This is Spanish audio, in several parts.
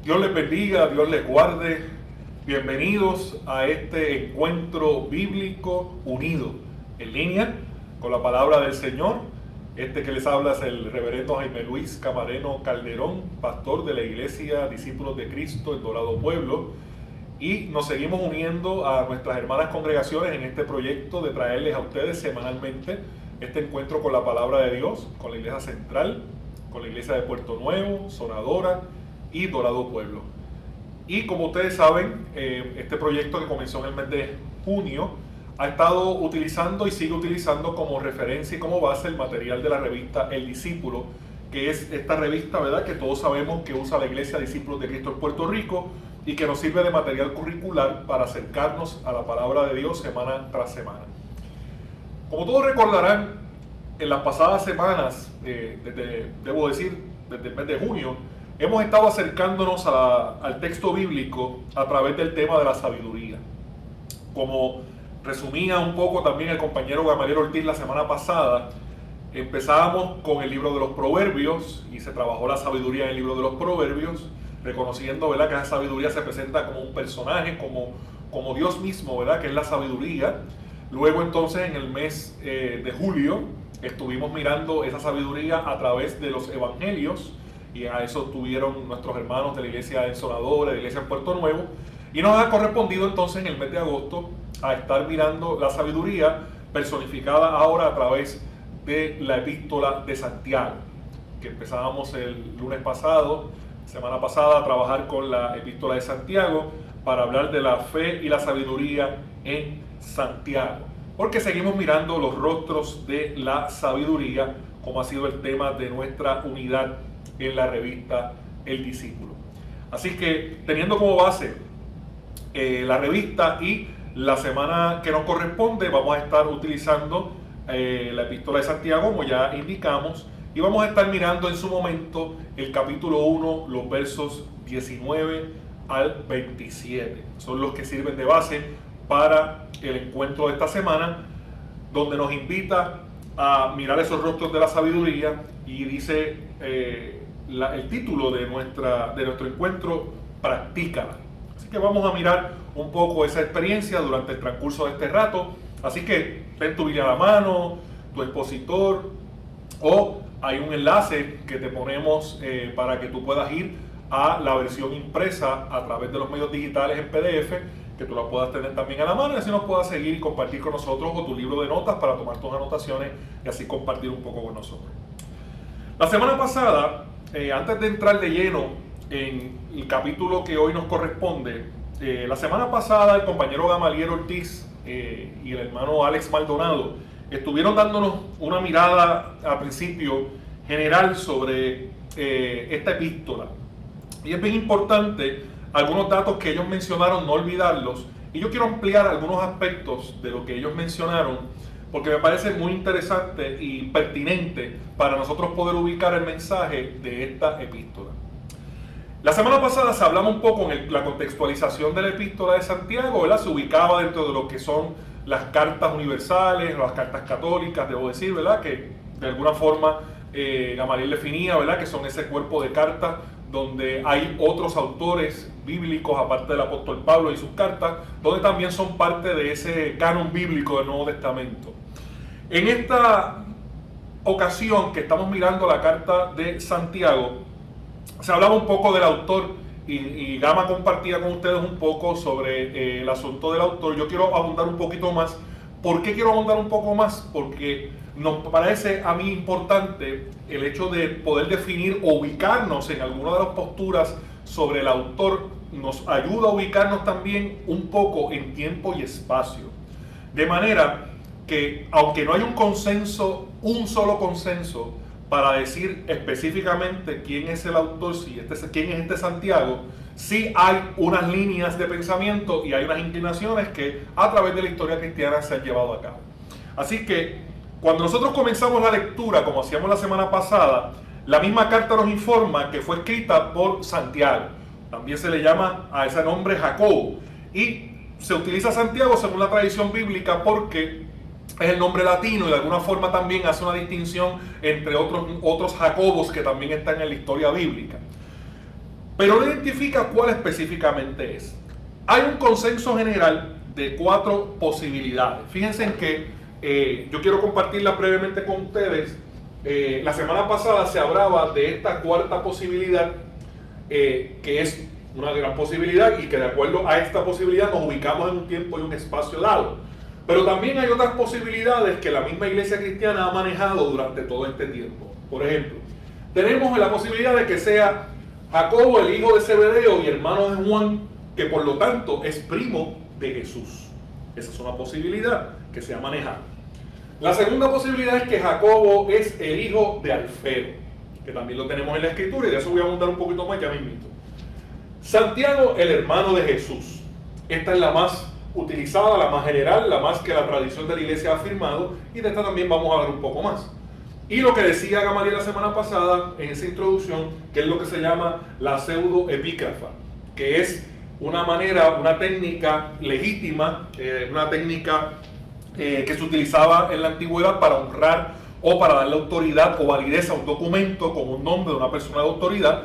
Dios les bendiga, Dios les guarde. Bienvenidos a este encuentro bíblico unido en línea con la palabra del Señor. Este que les habla es el reverendo Jaime Luis Camareno Calderón, pastor de la Iglesia Discípulos de Cristo en Dorado Pueblo. Y nos seguimos uniendo a nuestras hermanas congregaciones en este proyecto de traerles a ustedes semanalmente este encuentro con la palabra de Dios, con la Iglesia Central, con la Iglesia de Puerto Nuevo, Sonadora y Dorado Pueblo. Y como ustedes saben, este proyecto que comenzó en el mes de junio ha estado utilizando y sigue utilizando como referencia y como base el material de la revista El Discípulo, que es esta revista, ¿verdad?, que todos sabemos que usa la Iglesia Discípulos de Cristo en Puerto Rico y que nos sirve de material curricular para acercarnos a la palabra de Dios semana tras semana. Como todos recordarán, en las pasadas semanas, desde el mes de junio, hemos estado acercándonos al texto bíblico a través del tema de la sabiduría. Como resumía un poco también el compañero Gamaliel Ortiz la semana pasada, empezábamos con el libro de los Proverbios y se trabajó la sabiduría en el libro de los Proverbios, reconociendo, ¿verdad?, que esa sabiduría se presenta como un personaje, como Dios mismo, ¿verdad?, que es la sabiduría. Luego entonces en el mes de julio estuvimos mirando esa sabiduría a través de los evangelios, y a eso tuvieron nuestros hermanos de la iglesia en Sonadora, de la iglesia en Puerto Nuevo, y nos ha correspondido entonces en el mes de agosto a estar mirando la sabiduría personificada ahora a través de la epístola de Santiago, que empezábamos el lunes pasado, semana pasada, a trabajar con la epístola de Santiago para hablar de la fe y la sabiduría en Santiago, porque seguimos mirando los rostros de la sabiduría, como ha sido el tema de nuestra unidad en la revista El Discípulo. Así que, teniendo como base la revista y la semana que nos corresponde, vamos a estar utilizando la epístola de Santiago, como ya indicamos, y vamos a estar mirando en su momento el capítulo 1, los versos 19 al 27. Son los que sirven de base para el encuentro de esta semana, donde nos invita a mirar esos rostros de la sabiduría, y dice el título de nuestro encuentro: Practícala. Así que vamos a mirar un poco esa experiencia durante el transcurso de este rato. Así que ten tu Biblia a la mano, tu expositor, o hay un enlace que te ponemos para que tú puedas ir a la versión impresa a través de los medios digitales en PDF, que tú la puedas tener también a la mano y así nos puedas seguir y compartir con nosotros, o tu libro de notas para tomar tus anotaciones y así compartir un poco con nosotros. La semana pasada, antes de entrar de lleno en el capítulo que hoy nos corresponde, la semana pasada el compañero Gamaliel Ortiz y el hermano Alex Maldonado estuvieron dándonos una mirada al principio general sobre esta epístola. Y es bien importante algunos datos que ellos mencionaron, no olvidarlos, y yo quiero ampliar algunos aspectos de lo que ellos mencionaron, porque me parece muy interesante y pertinente para nosotros poder ubicar el mensaje de esta epístola. La semana pasada se hablaba un poco en la contextualización de la epístola de Santiago, ¿verdad? Se ubicaba dentro de lo que son las cartas universales, las cartas católicas, debo decir, ¿verdad?, que de alguna forma Gamaliel definía, ¿verdad?, que son ese cuerpo de cartas donde hay otros autores bíblicos aparte del apóstol Pablo y sus cartas, donde también son parte de ese canon bíblico del Nuevo Testamento. En esta ocasión que estamos mirando la carta de Santiago, se hablaba un poco del autor y Gama compartía con ustedes un poco sobre el asunto del autor. Yo quiero abundar un poquito más. ¿Por qué quiero abundar un poco más? Porque nos parece a mí importante el hecho de poder definir o ubicarnos en alguna de las posturas sobre el autor. Nos ayuda a ubicarnos también un poco en tiempo y espacio. De manera que, aunque no hay un consenso, un solo consenso, para decir específicamente quién es el autor, quién es este Santiago, sí hay unas líneas de pensamiento y hay unas inclinaciones que a través de la historia cristiana se han llevado a cabo. Así que cuando nosotros comenzamos la lectura, como hacíamos la semana pasada, la misma carta nos informa que fue escrita por Santiago. También se le llama a ese nombre Jacobo, y se utiliza Santiago según la tradición bíblica porque es el nombre latino y de alguna forma también hace una distinción entre otros Jacobos que también están en la historia bíblica. pero no identifica cuál específicamente es. Hay un consenso general de 4 posibilidades. Fíjense en que yo quiero compartirla brevemente con ustedes. La semana pasada se hablaba de esta 4ª posibilidad, que es una gran posibilidad y que de acuerdo a esta posibilidad nos ubicamos en un tiempo y un espacio dado. Pero también hay otras posibilidades que la misma iglesia cristiana ha manejado durante todo este tiempo. Por ejemplo, tenemos la posibilidad de que sea Jacobo, el hijo de Zebedeo y hermano de Juan, que por lo tanto es primo de Jesús. Esa es una posibilidad que se ha manejado. La segunda posibilidad es que Jacobo es el hijo de Alfeo, que también lo tenemos en la escritura y de eso voy a abundar un poquito más ya mismito. Santiago, el hermano de Jesús. Esta es la más utilizada, la más general, la más que la tradición de la iglesia ha afirmado, y de esta también vamos a ver un poco más. Y lo que decía Gamaliel la semana pasada en esa introducción, que es lo que se llama la pseudoepígrafa, que es una manera, una técnica legítima, una técnica que se utilizaba en la antigüedad para honrar o para darle autoridad o validez a un documento con un nombre de una persona de autoridad,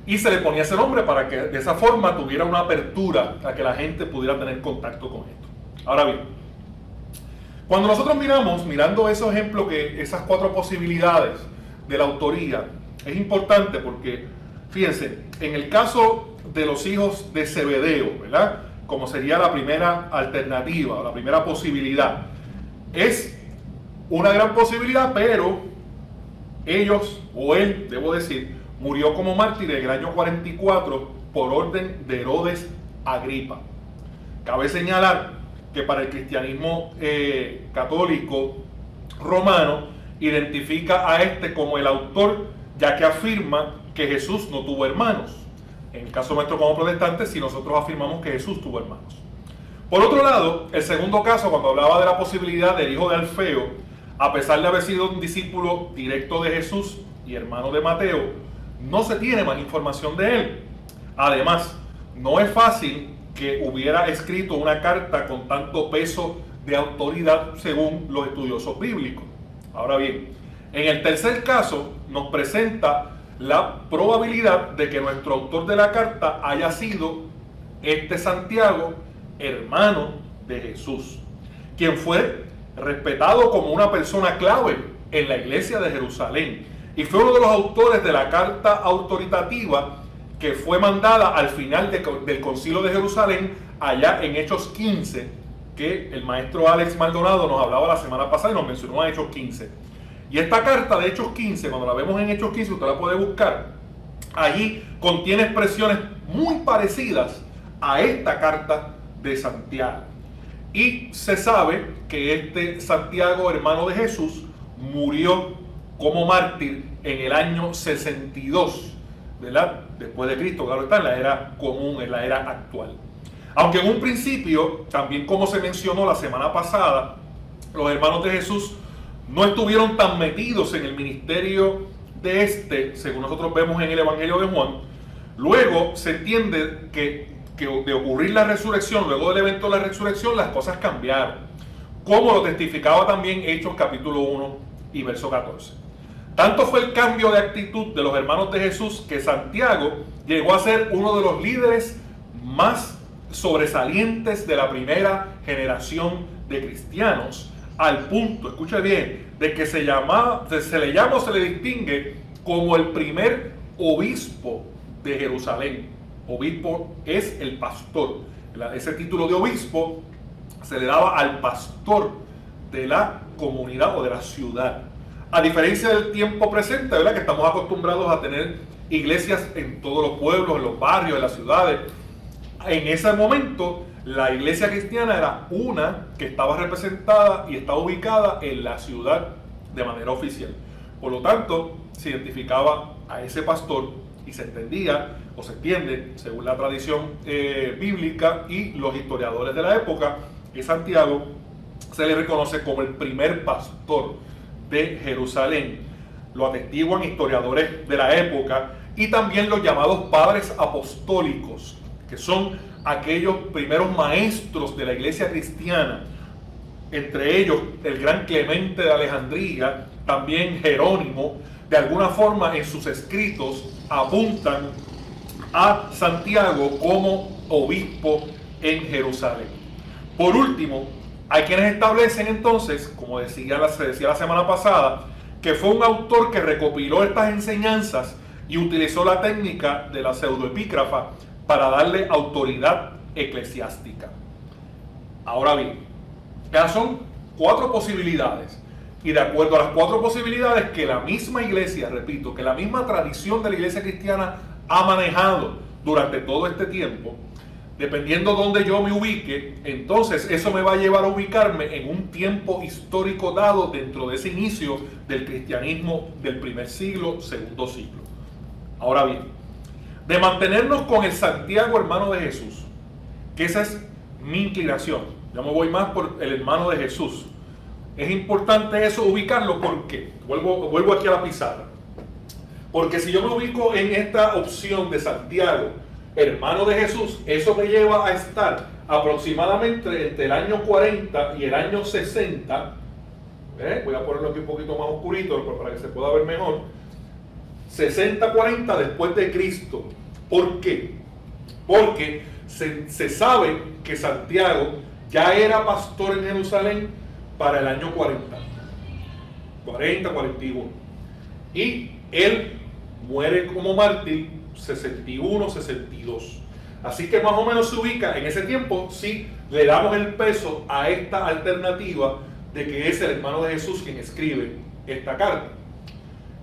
y se le ponía ese nombre para que de esa forma tuviera una apertura a que la gente pudiera tener contacto con esto. Ahora bien, cuando nosotros mirando esos ejemplos, esas 4 posibilidades de la autoría, es importante porque, fíjense, en el caso de los hijos de Zebedeo, ¿verdad? Como sería la primera alternativa, la primera posibilidad, es una gran posibilidad, pero ellos, o él, debo decir, murió como mártir en el año 44 por orden de Herodes Agripa. Cabe señalar que para el cristianismo católico romano identifica a este como el autor, ya que afirma que Jesús no tuvo hermanos. En el caso nuestro como protestantes, si nosotros afirmamos que Jesús tuvo hermanos. Por otro lado, el segundo caso, cuando hablaba de la posibilidad del hijo de Alfeo, a pesar de haber sido un discípulo directo de Jesús y hermano de Mateo, no se tiene más información de él. Además, no es fácil que hubiera escrito una carta con tanto peso de autoridad según los estudiosos bíblicos. Ahora bien, en el tercer caso nos presenta la probabilidad de que nuestro autor de la carta haya sido este Santiago, hermano de Jesús, quien fue respetado como una persona clave en la iglesia de Jerusalén y fue uno de los autores de la carta autoritativa que fue mandada al final del Concilio de Jerusalén, allá en Hechos 15, que el maestro Alex Maldonado nos hablaba la semana pasada y nos mencionó a Hechos 15. Y esta carta de Hechos 15, cuando la vemos en Hechos 15, usted la puede buscar, allí contiene expresiones muy parecidas a esta carta de Santiago. Y se sabe que este Santiago, hermano de Jesús, murió como mártir en el año 62, ¿verdad? Después de Cristo, claro está, en la era común, en la era actual. Aunque en un principio, también como se mencionó la semana pasada, los hermanos de Jesús no estuvieron tan metidos en el ministerio de según nosotros vemos en el Evangelio de Juan. Luego se entiende que de ocurrir la resurrección, luego del evento de la resurrección, las cosas cambiaron, como lo testificaba también Hechos capítulo 1 y verso 14. Tanto fue el cambio de actitud de los hermanos de Jesús que Santiago llegó a ser uno de los líderes más sobresalientes de la primera generación de cristianos, al punto, escuche bien, de que se le llama o se le distingue como el primer obispo de Jerusalén. Obispo es el pastor. Ese título de obispo se le daba al pastor de la comunidad o de la ciudad. A diferencia del tiempo presente, ¿verdad?, que estamos acostumbrados a tener iglesias en todos los pueblos, en los barrios, en las ciudades. En ese momento, la iglesia cristiana era una que estaba representada y estaba ubicada en la ciudad de manera oficial. Por lo tanto, se identificaba a ese pastor y se entendía o se entiende, según la tradición bíblica y los historiadores de la época, que Santiago se le reconoce como el primer pastor de Jerusalén. Lo atestiguan historiadores de la época y también los llamados padres apostólicos, que son aquellos primeros maestros de la iglesia cristiana, entre ellos el gran Clemente de Alejandría, también Jerónimo. De alguna forma en sus escritos apuntan a Santiago como obispo en Jerusalén. Por último, hay quienes establecen entonces, como se decía la semana pasada, que fue un autor que recopiló estas enseñanzas y utilizó la técnica de la pseudoepígrafa para darle autoridad eclesiástica. Ahora bien, ya son 4 posibilidades, y de acuerdo a las 4 posibilidades que la misma iglesia, repito, que la misma tradición de la iglesia cristiana ha manejado durante todo este tiempo, dependiendo dónde yo me ubique, entonces eso me va a llevar a ubicarme en un tiempo histórico dado dentro de ese inicio del cristianismo del primer siglo, segundo siglo. Ahora bien, de mantenernos con el Santiago hermano de Jesús, que esa es mi inclinación, yo me voy más por el hermano de Jesús. Es importante eso ubicarlo porque, vuelvo aquí a la pizarra, porque si yo me ubico en esta opción de Santiago, hermano de Jesús, eso me lleva a estar aproximadamente entre el año 40 y el año 60, voy a ponerlo aquí un poquito más oscurito para que se pueda ver mejor, 60-40 después de Cristo. ¿Por qué? Porque se sabe que Santiago ya era pastor en Jerusalén para el año 41, y él muere como mártir 61-62. Así que más o menos se ubica en ese tiempo si le damos el peso a esta alternativa de que es el hermano de Jesús quien escribe esta carta.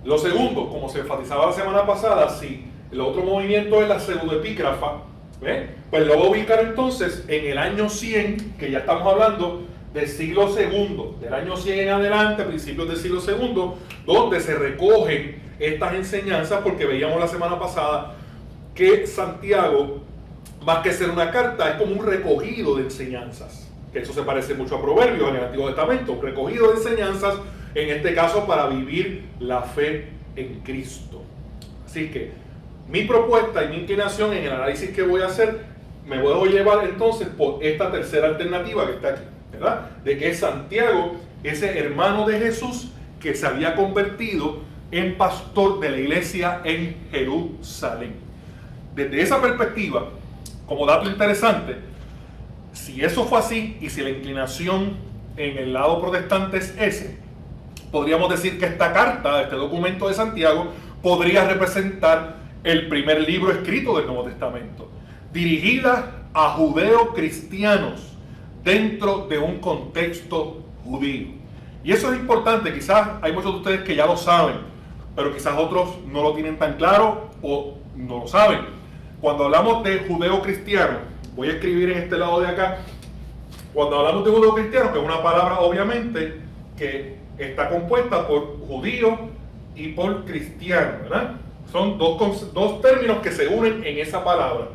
Lo segundo, como se enfatizaba la semana pasada, si el otro movimiento es la pseudoepígrafa, pues lo voy a ubicar entonces en el año 100, que ya estamos hablando del siglo segundo, del año 100 en adelante, principios del siglo segundo, donde se recogen estas enseñanzas, porque veíamos la semana pasada que Santiago, más que ser una carta, es como un recogido de enseñanzas, que eso se parece mucho a Proverbios en el Antiguo Testamento, un recogido de enseñanzas, en este caso para vivir la fe en Cristo. Así que mi propuesta y mi inclinación en el análisis que voy a hacer, me voy a llevar entonces por esta tercera alternativa que está aquí, ¿verdad? De que es Santiago, ese hermano de Jesús que se había convertido en pastor de la iglesia en Jerusalén. Desde esa perspectiva, como dato interesante, si eso fue así y si la inclinación en el lado protestante es ese, podríamos decir que esta carta, este documento de Santiago, podría representar el primer libro escrito del Nuevo Testamento, dirigida a judeocristianos dentro de un contexto judío. Y eso es importante, quizás hay muchos de ustedes que ya lo saben, pero quizás otros no lo tienen tan claro o no lo saben. Cuando hablamos de judeo-cristiano, voy a escribir en este lado de acá, cuando hablamos de judeo-cristiano, que es una palabra obviamente que está compuesta por judío y por cristiano, ¿verdad? Son dos términos que se unen en esa palabra.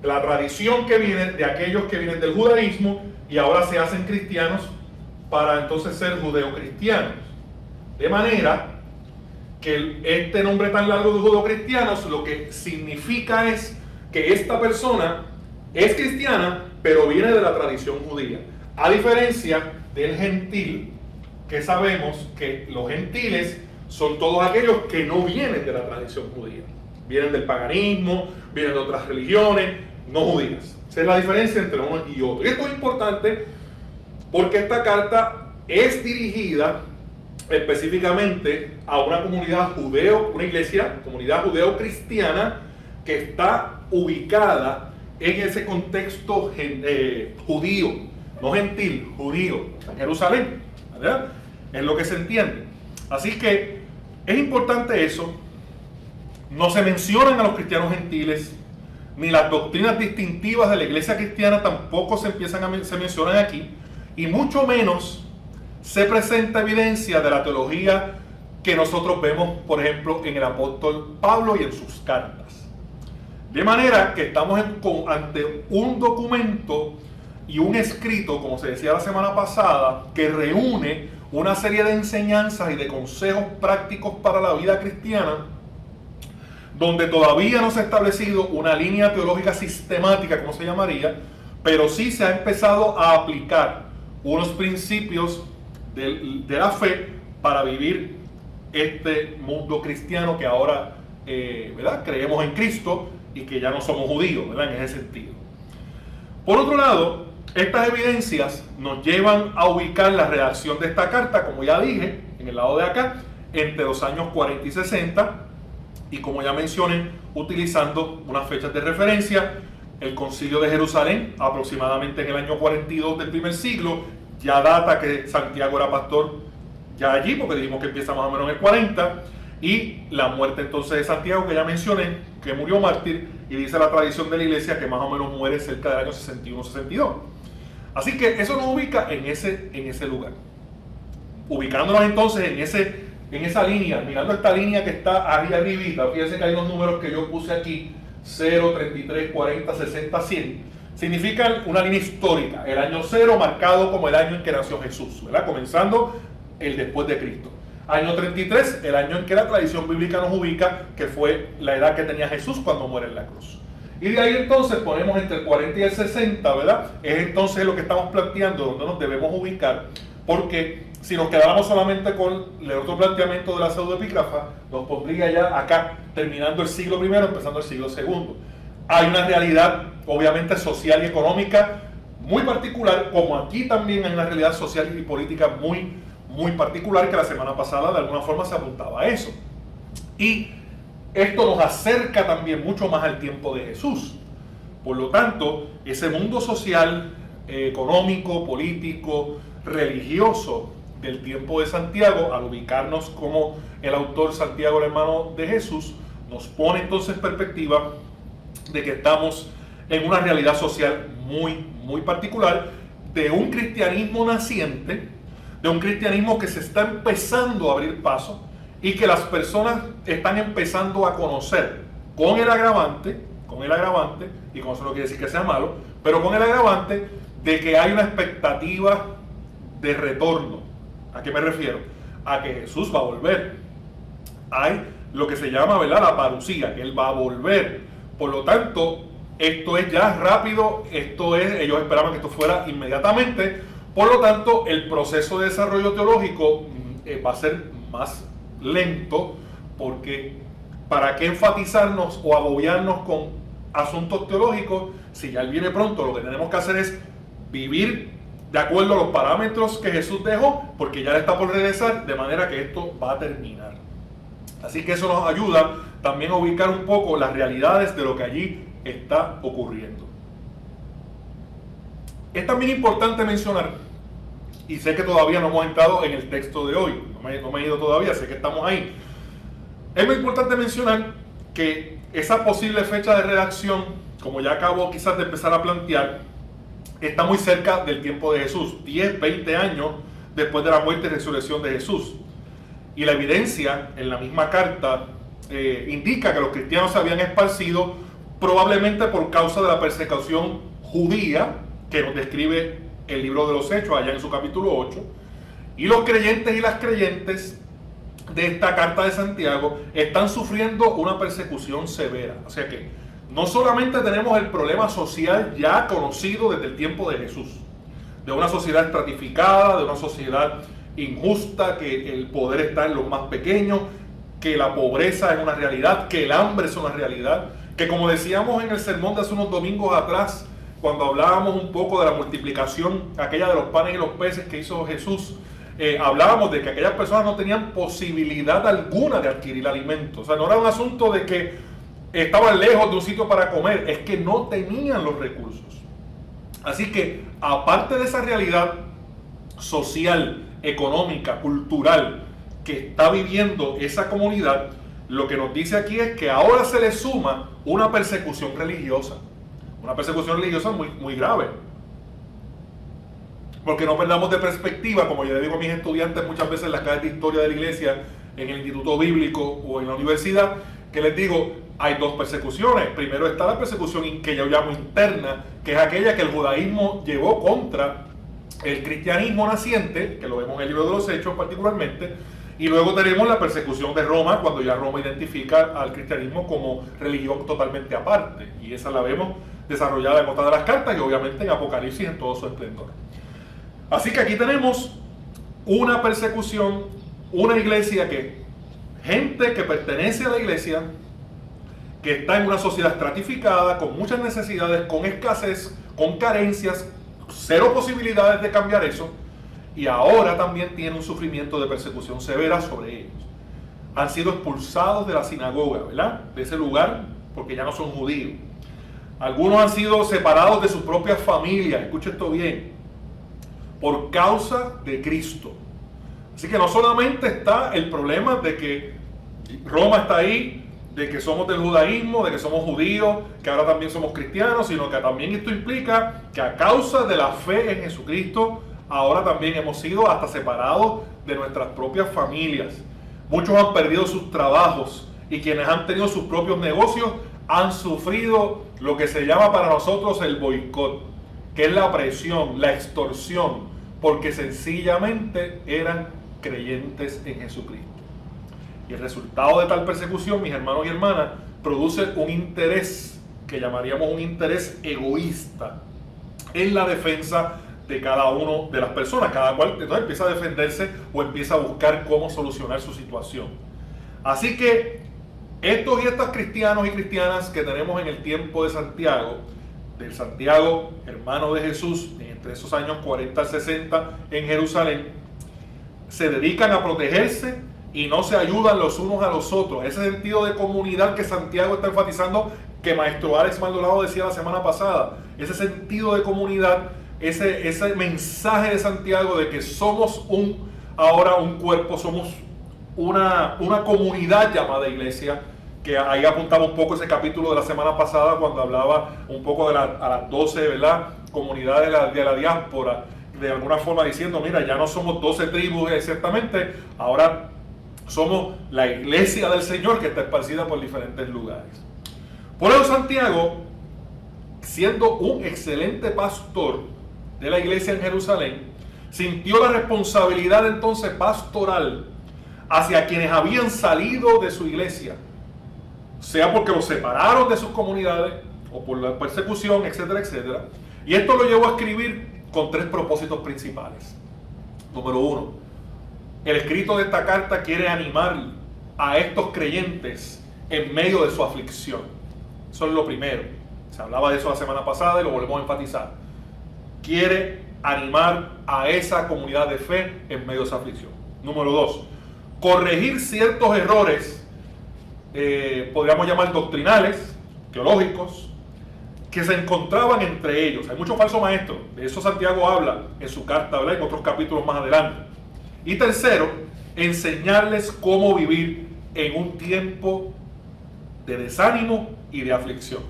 La tradición que viene de aquellos que vienen del judaísmo y ahora se hacen cristianos para entonces ser judeocristianos. De manera que este nombre tan largo de judeocristianos lo que significa es que esta persona es cristiana, pero viene de la tradición judía. A diferencia del gentil, que sabemos que los gentiles son todos aquellos que no vienen de la tradición judía. Vienen del paganismo, vienen de otras religiones, no judías. Esa es la diferencia entre uno y otro. Y esto es importante porque esta carta es dirigida específicamente a una comunidad una iglesia, comunidad judeo-cristiana, que está ubicada en ese contexto judío, no gentil, judío, en Jerusalén, ¿verdad? Es lo que se entiende. Así que es importante eso. No se mencionan a los cristianos gentiles, ni las doctrinas distintivas de la iglesia cristiana tampoco se mencionan aquí, y mucho menos se presenta evidencia de la teología que nosotros vemos, por ejemplo, en el apóstol Pablo y en sus cartas. De manera que estamos ante un documento y un escrito, como se decía la semana pasada, que reúne una serie de enseñanzas y de consejos prácticos para la vida cristiana, donde todavía no se ha establecido una línea teológica sistemática, como se llamaría, pero sí se ha empezado a aplicar unos principios de la fe para vivir este mundo cristiano que ahora, ¿verdad?, creemos en Cristo y que ya no somos judíos, ¿verdad? En ese sentido. Por otro lado, estas evidencias nos llevan a ubicar la redacción de esta carta, como ya dije, en el lado de acá, entre los años 40 y 60, y como ya mencioné, utilizando unas fechas de referencia, el Concilio de Jerusalén, aproximadamente en el año 42 del primer siglo, ya data que Santiago era pastor ya allí, porque dijimos que empieza más o menos en el 40, y la muerte entonces de Santiago, que ya mencioné, que murió mártir, y dice la tradición de la iglesia que más o menos muere cerca del año 61-62. Así que eso nos ubica en ese lugar. Ubicándonos entonces en esa línea, mirando esta línea que está ahí arribita, fíjense que hay unos números que yo puse aquí, 0, 33, 40, 60, 100, significan una línea histórica, el año 0 marcado como el año en que nació Jesús, ¿verdad? Comenzando el después de Cristo. Año 33, el año en que la tradición bíblica nos ubica, que fue la edad que tenía Jesús cuando muere en la cruz. Y de ahí entonces ponemos entre el 40 y el 60, ¿verdad? Es entonces lo que estamos planteando, donde nos debemos ubicar, porque si nos quedáramos solamente con el otro planteamiento de la pseudoepígrafa, nos pondría ya acá, terminando el siglo I, empezando el siglo II. Hay una realidad, obviamente, social y económica muy particular, como aquí también hay una realidad social y política muy particular, que la semana pasada de alguna forma se apuntaba a eso. Y esto nos acerca también mucho más al tiempo de Jesús. Por lo tanto, ese mundo social, económico, político, religioso del tiempo de Santiago, al ubicarnos como el autor Santiago, el hermano de Jesús, nos pone entonces en perspectiva de que estamos en una realidad social muy particular, de un cristianismo naciente, de un cristianismo que se está empezando a abrir paso y que las personas están empezando a conocer con el agravante, y con eso no quiere decir que sea malo, pero con el agravante de que hay una expectativa de retorno. ¿A qué me refiero? A que Jesús va a volver. Hay lo que se llama, ¿verdad?, la parucía, que Él va a volver. Por lo tanto, esto es ya rápido, ellos esperaban que esto fuera inmediatamente. Por lo tanto, el proceso de desarrollo teológico va a ser más lento, porque ¿para qué enfatizarnos o agobiarnos con asuntos teológicos si ya Él viene pronto? Lo que tenemos que hacer es vivir de acuerdo a los parámetros que Jesús dejó, porque ya Él está por regresar, de manera que esto va a terminar. Así que eso nos ayuda también a ubicar un poco las realidades de lo que allí está ocurriendo. Es también importante mencionar, y sé que todavía no hemos entrado en el texto de hoy, no me he ido todavía, sé que estamos ahí. Es muy importante mencionar que esa posible fecha de redacción, como ya acabo quizás de empezar a plantear, está muy cerca del tiempo de Jesús, 10, 20 años después de la muerte y resurrección de Jesús. Y la evidencia en la misma carta indica que los cristianos se habían esparcido probablemente por causa de la persecución judía que nos describe el libro de los Hechos allá en su capítulo 8. Y los creyentes y las creyentes de esta carta de Santiago están sufriendo una persecución severa. O sea que no solamente tenemos el problema social ya conocido desde el tiempo de Jesús, de una sociedad estratificada, de una sociedad injusta, que el poder está en los más pequeños, que la pobreza es una realidad, que el hambre es una realidad, que como decíamos en el sermón de hace unos domingos atrás, cuando hablábamos un poco de la multiplicación, aquella de los panes y los peces que hizo Jesús, hablábamos de que aquellas personas no tenían posibilidad alguna de adquirir alimento. O sea, no era un asunto de que estaban lejos de un sitio para comer, es que no tenían los recursos. Así que, aparte de esa realidad social, económica, cultural que está viviendo esa comunidad, lo que nos dice aquí es que ahora se le suma una persecución religiosa. Una persecución religiosa muy grave. Porque no perdamos de perspectiva, como yo le digo a mis estudiantes muchas veces en las clases de historia de la iglesia, en el instituto bíblico o en la universidad, que les digo, hay dos persecuciones. Primero está la persecución que yo llamo interna, que es aquella que el judaísmo llevó contra el cristianismo naciente, que lo vemos en el libro de los Hechos particularmente, y luego tenemos la persecución de Roma, cuando ya Roma identifica al cristianismo como religión totalmente aparte, y esa la vemos desarrollada en otra de las cartas y obviamente en Apocalipsis en todo su esplendor. Así que aquí tenemos una persecución, una iglesia gente que pertenece a la iglesia, que está en una sociedad estratificada, con muchas necesidades, con escasez, con carencias, cero posibilidades de cambiar eso, y ahora también tiene un sufrimiento de persecución severa sobre ellos. Han sido expulsados de la sinagoga, ¿verdad? De ese lugar, porque ya no son judíos. Algunos han sido separados de sus propias familias, escuche esto bien, por causa de Cristo. Así que no solamente está el problema de que Roma está ahí, de que somos del judaísmo, de que somos judíos, que ahora también somos cristianos, sino que también esto implica que a causa de la fe en Jesucristo, ahora también hemos sido hasta separados de nuestras propias familias. Muchos han perdido sus trabajos y quienes han tenido sus propios negocios han sufrido lo que se llama para nosotros el boicot, que es la presión, la extorsión, porque sencillamente eran creyentes en Jesucristo. Y el resultado de tal persecución, mis hermanos y hermanas, produce un interés que llamaríamos un interés egoísta en la defensa de cada uno de las personas. Cada cual entonces empieza a defenderse o empieza a buscar cómo solucionar su situación. Así que estos y estas cristianos y cristianas que tenemos en el tiempo de Santiago, del Santiago, hermano de Jesús, entre esos años 40 al 60 en Jerusalén, se dedican a protegerse y no se ayudan los unos a los otros. Ese sentido de comunidad que Santiago está enfatizando, que Maestro Alex Maldonado decía la semana pasada, ese sentido de comunidad, ese mensaje de Santiago de que somos ahora un cuerpo, somos una comunidad llamada iglesia, que ahí apuntaba un poco ese capítulo de la semana pasada cuando hablaba un poco a las 12, ¿verdad? Comunidades de la diáspora, de alguna forma diciendo, mira, ya no somos 12 tribus exactamente, ahora somos la iglesia del Señor que está esparcida por diferentes lugares. Por eso Santiago, siendo un excelente pastor de la iglesia en Jerusalén, sintió la responsabilidad entonces pastoral hacia quienes habían salido de su iglesia, sea porque los separaron de sus comunidades o por la persecución, etcétera, etcétera. Y esto lo llevó a escribir con 3 propósitos principales. Número 1, el escrito de esta carta quiere animar a estos creyentes en medio de su aflicción. Eso es lo primero. Se hablaba de eso la semana pasada y lo volvemos a enfatizar. Quiere animar a esa comunidad de fe en medio de esa aflicción. Número 2, corregir ciertos errores, podríamos llamar doctrinales, teológicos, que se encontraban entre ellos. Hay muchos falsos maestros, de eso Santiago habla en su carta, ¿verdad? En otros capítulos más adelante. Y tercero, enseñarles cómo vivir en un tiempo de desánimo y de aflicción.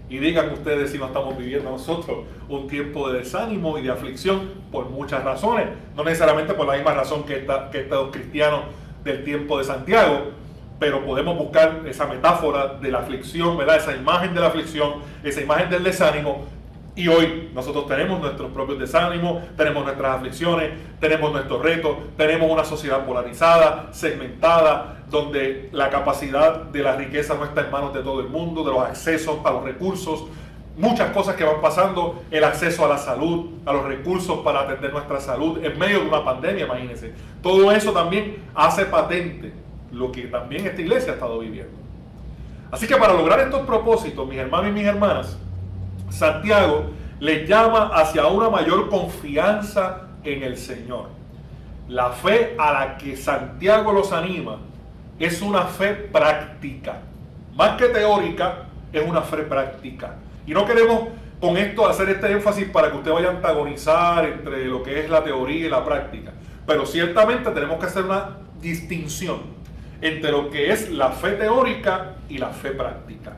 Y digan ustedes si no estamos viviendo nosotros un tiempo de desánimo y de aflicción por muchas razones, no necesariamente por la misma razón que estos cristianos del tiempo de Santiago, pero podemos buscar esa metáfora de la aflicción, ¿verdad? Esa imagen de la aflicción, esa imagen del desánimo. Y hoy nosotros tenemos nuestros propios desánimos, tenemos nuestras aflicciones, tenemos nuestros retos, tenemos una sociedad polarizada, segmentada, donde la capacidad de la riqueza no está en manos de todo el mundo, de los accesos a los recursos, muchas cosas que van pasando, el acceso a la salud, a los recursos para atender nuestra salud en medio de una pandemia, imagínense. Todo eso también hace patente lo que también esta iglesia ha estado viviendo. Así que para lograr estos propósitos, mis hermanos y mis hermanas, Santiago les llama hacia una mayor confianza en el Señor. La fe a la que Santiago los anima es una fe práctica. Más que teórica, es una fe práctica. Y no queremos con esto hacer este énfasis para que usted vaya a antagonizar entre lo que es la teoría y la práctica. Pero ciertamente tenemos que hacer una distinción entre lo que es la fe teórica y la fe práctica.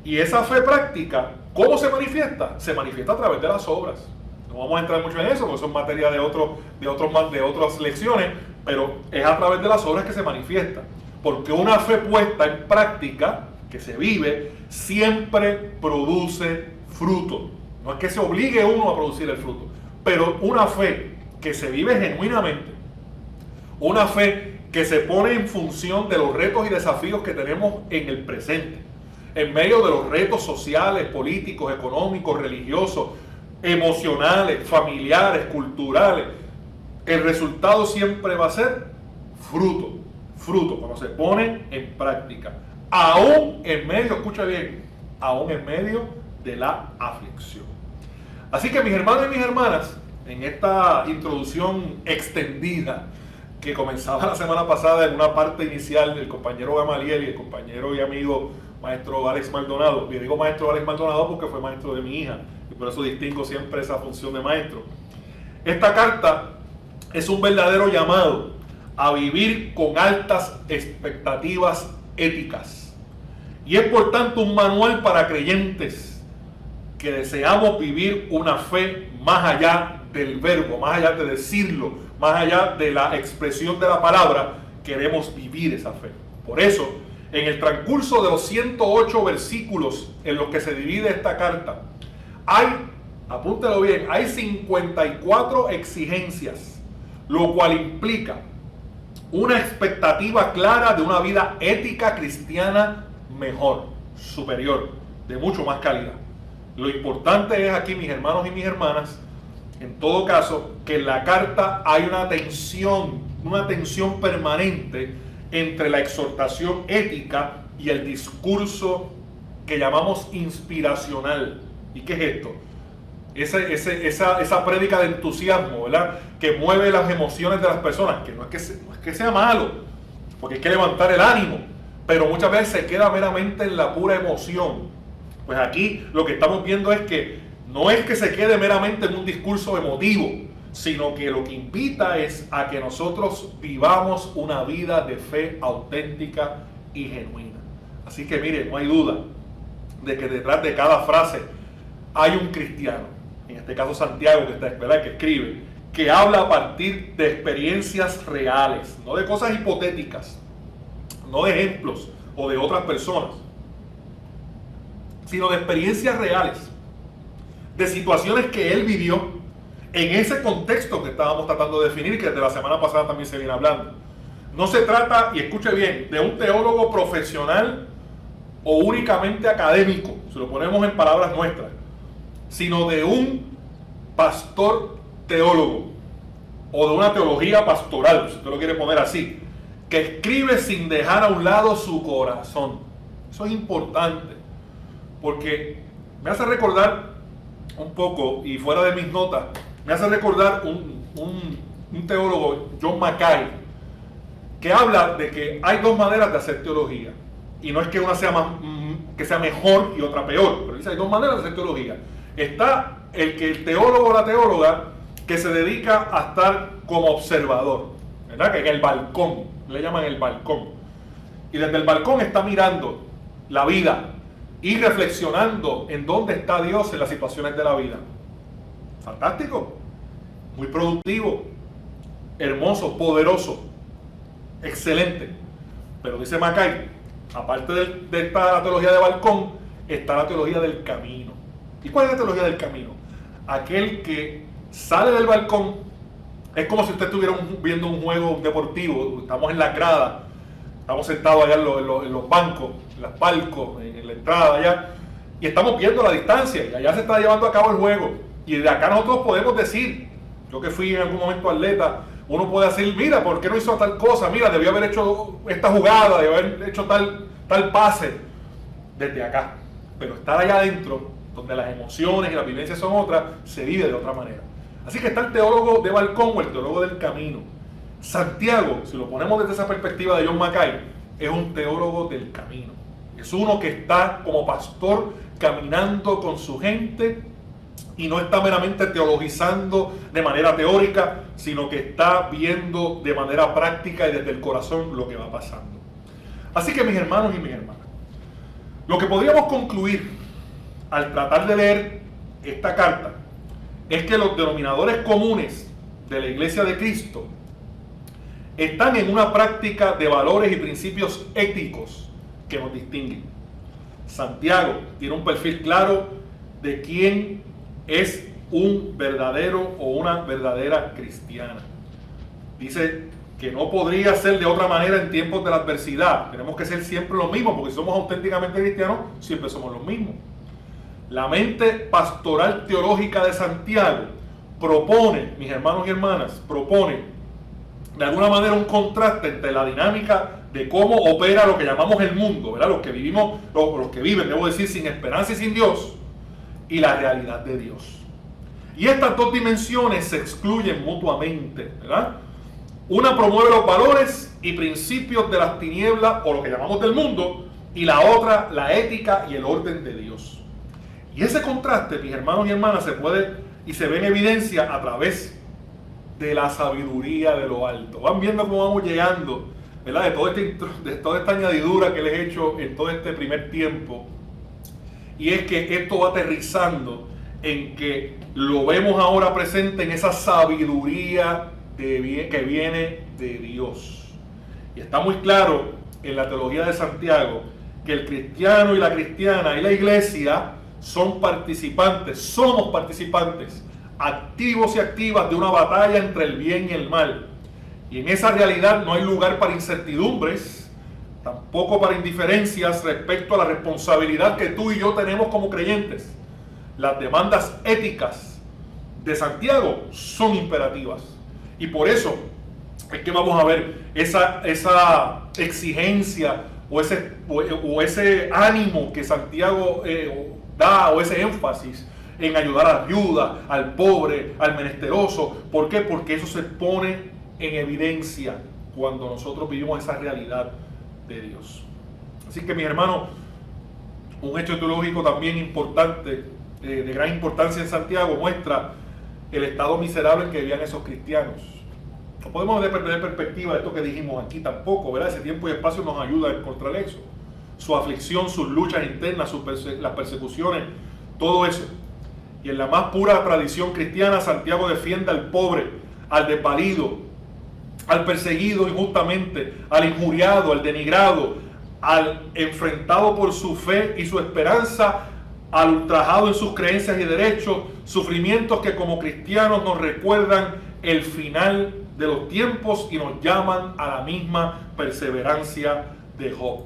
Y esa fe práctica, ¿cómo se manifiesta? Se manifiesta a través de las obras. No vamos a entrar mucho en eso, porque son materia de otras lecciones, pero es a través de las obras que se manifiesta. Porque una fe puesta en práctica, que se vive, siempre produce fruto. No es que se obligue uno a producir el fruto, pero una fe que se vive genuinamente, una fe que se pone en función de los retos y desafíos que tenemos en el presente, en medio de los retos sociales, políticos, económicos, religiosos, emocionales, familiares, culturales, el resultado siempre va a ser fruto, cuando se pone en práctica. aún en medio, escucha bien, aún en medio de la aflicción. Así que mis hermanos y mis hermanas, en esta introducción extendida que comenzaba la semana pasada en una parte inicial del compañero Gamaliel y el compañero y amigo maestro Alex Maldonado, y digo maestro Alex Maldonado porque fue maestro de mi hija, y por eso distingo siempre esa función de maestro. Esta carta es un verdadero llamado a vivir con altas expectativas éticas. Y es por tanto un manual para creyentes que deseamos vivir una fe más allá del verbo, más allá de decirlo, más allá de la expresión de la palabra, queremos vivir esa fe. Por eso, en el transcurso de los 108 versículos en los que se divide esta carta, hay, apúntelo bien, hay 54 exigencias, lo cual implica una expectativa clara de una vida ética cristiana mejor, superior, de mucho más calidad. Lo importante es aquí, mis hermanos y mis hermanas, en todo caso, que en la carta hay una tensión permanente entre la exhortación ética y el discurso que llamamos inspiracional. ¿Y qué es esto? Esa prédica de entusiasmo, ¿verdad?, que mueve las emociones de las personas, que no es que sea malo, porque hay que levantar el ánimo, pero muchas veces se queda meramente en la pura emoción. Pues aquí lo que estamos viendo es que no es que se quede meramente en un discurso emotivo, sino que lo que invita es a que nosotros vivamos una vida de fe auténtica y genuina. Así que mire, no hay duda de que detrás de cada frase hay un cristiano, en este caso Santiago, que escribe, que habla a partir de experiencias reales, no de cosas hipotéticas, no de ejemplos o de otras personas, sino de experiencias reales, de situaciones que él vivió en ese contexto que estábamos tratando de definir, que desde la semana pasada también se viene hablando. No se trata, y escuche bien, de un teólogo profesional o únicamente académico, si lo ponemos en palabras nuestras, sino de un pastor teólogo o de una teología pastoral, si usted lo quiere poner así, que escribe sin dejar a un lado su corazón. Eso es importante, porque me hace recordar un poco, y fuera de mis notas, me hace recordar un teólogo, John Mackay, que habla de que hay dos maneras de hacer teología, y no es que una sea que sea mejor y otra peor, pero dice hay dos maneras de hacer teología. Está el teólogo o la teóloga que se dedica a estar como observador, ¿verdad?, que en el balcón, le llaman el balcón, y desde el balcón está mirando la vida y reflexionando en dónde está Dios en las situaciones de la vida. Fantástico, muy productivo, hermoso, poderoso, excelente. Pero dice Mackay, aparte de esta teología de balcón, está la teología del camino. ¿Y cuál es la teología del camino? Aquel que sale del balcón, es como si usted estuviera viendo un juego deportivo, estamos en la grada, estamos sentados allá en los bancos, en los palcos, en la entrada allá, y estamos viendo la distancia, y allá se está llevando a cabo el juego. Y de acá nosotros podemos decir, yo que fui en algún momento atleta, uno puede decir, mira, ¿por qué no hizo tal cosa? Mira, debió haber hecho esta jugada, debió haber hecho tal pase, desde acá. Pero estar allá adentro, donde las emociones y las vivencias son otras, se vive de otra manera. Así que está el teólogo de balcón o el teólogo del camino. Santiago, si lo ponemos desde esa perspectiva de John Mackay, es un teólogo del camino. Es uno que está como pastor caminando con su gente y no está meramente teologizando de manera teórica, sino que está viendo de manera práctica y desde el corazón lo que va pasando. Así que mis hermanos y mis hermanas, lo que podríamos concluir al tratar de leer esta carta es que los denominadores comunes de la Iglesia de Cristo están en una práctica de valores y principios éticos que nos distinguen. Santiago tiene un perfil claro de quién es un verdadero o una verdadera cristiana. Dice que no podría ser de otra manera en tiempos de la adversidad. Tenemos que ser siempre los mismos, porque si somos auténticamente cristianos, siempre somos los mismos. La mente pastoral teológica de Santiago propone, mis hermanos y hermanas, propone de alguna manera un contraste entre la dinámica de cómo opera lo que llamamos el mundo, ¿verdad? Los que vivimos, los que viven, debo decir, sin esperanza y sin Dios, y la realidad de Dios. Y estas dos dimensiones se excluyen mutuamente, ¿verdad? Una promueve los valores y principios de las tinieblas o lo que llamamos del mundo, y la otra la ética y el orden de Dios. Y ese contraste, mis hermanos y hermanas, se puede y se ve en evidencia a través de la sabiduría de lo alto. Van viendo cómo vamos llegando, ¿verdad? De toda esta añadidura que les he hecho en todo este primer tiempo. Y es que esto va aterrizando en que lo vemos ahora presente en esa sabiduría que viene de Dios. Y está muy claro en la teología de Santiago que el cristiano y la cristiana y la iglesia somos participantes activos y activas de una batalla entre el bien y el mal. Y en esa realidad no hay lugar para incertidumbres, tampoco para indiferencias respecto a la responsabilidad que tú y yo tenemos como creyentes. Las demandas éticas de Santiago son imperativas. Y por eso es que vamos a ver esa exigencia o ese ánimo que Santiago da, o ese énfasis en ayudar a la viuda, al pobre, al menesteroso. ¿Por qué? Porque eso se pone en evidencia cuando nosotros vivimos esa realidad de Dios. Así que, mis hermanos, un hecho teológico también importante, de gran importancia en Santiago, muestra el estado miserable en que vivían esos cristianos. No podemos perder perspectiva de esto que dijimos aquí tampoco, ¿verdad? Ese tiempo y espacio nos ayuda a encontrar eso. Su aflicción, sus luchas internas, las persecuciones, todo eso. Y en la más pura tradición cristiana, Santiago defiende al pobre, al desvalido, al perseguido injustamente, al injuriado, al denigrado, al enfrentado por su fe y su esperanza, al ultrajado en sus creencias y derechos, sufrimientos que como cristianos nos recuerdan el final de los tiempos y nos llaman a la misma perseverancia de Job.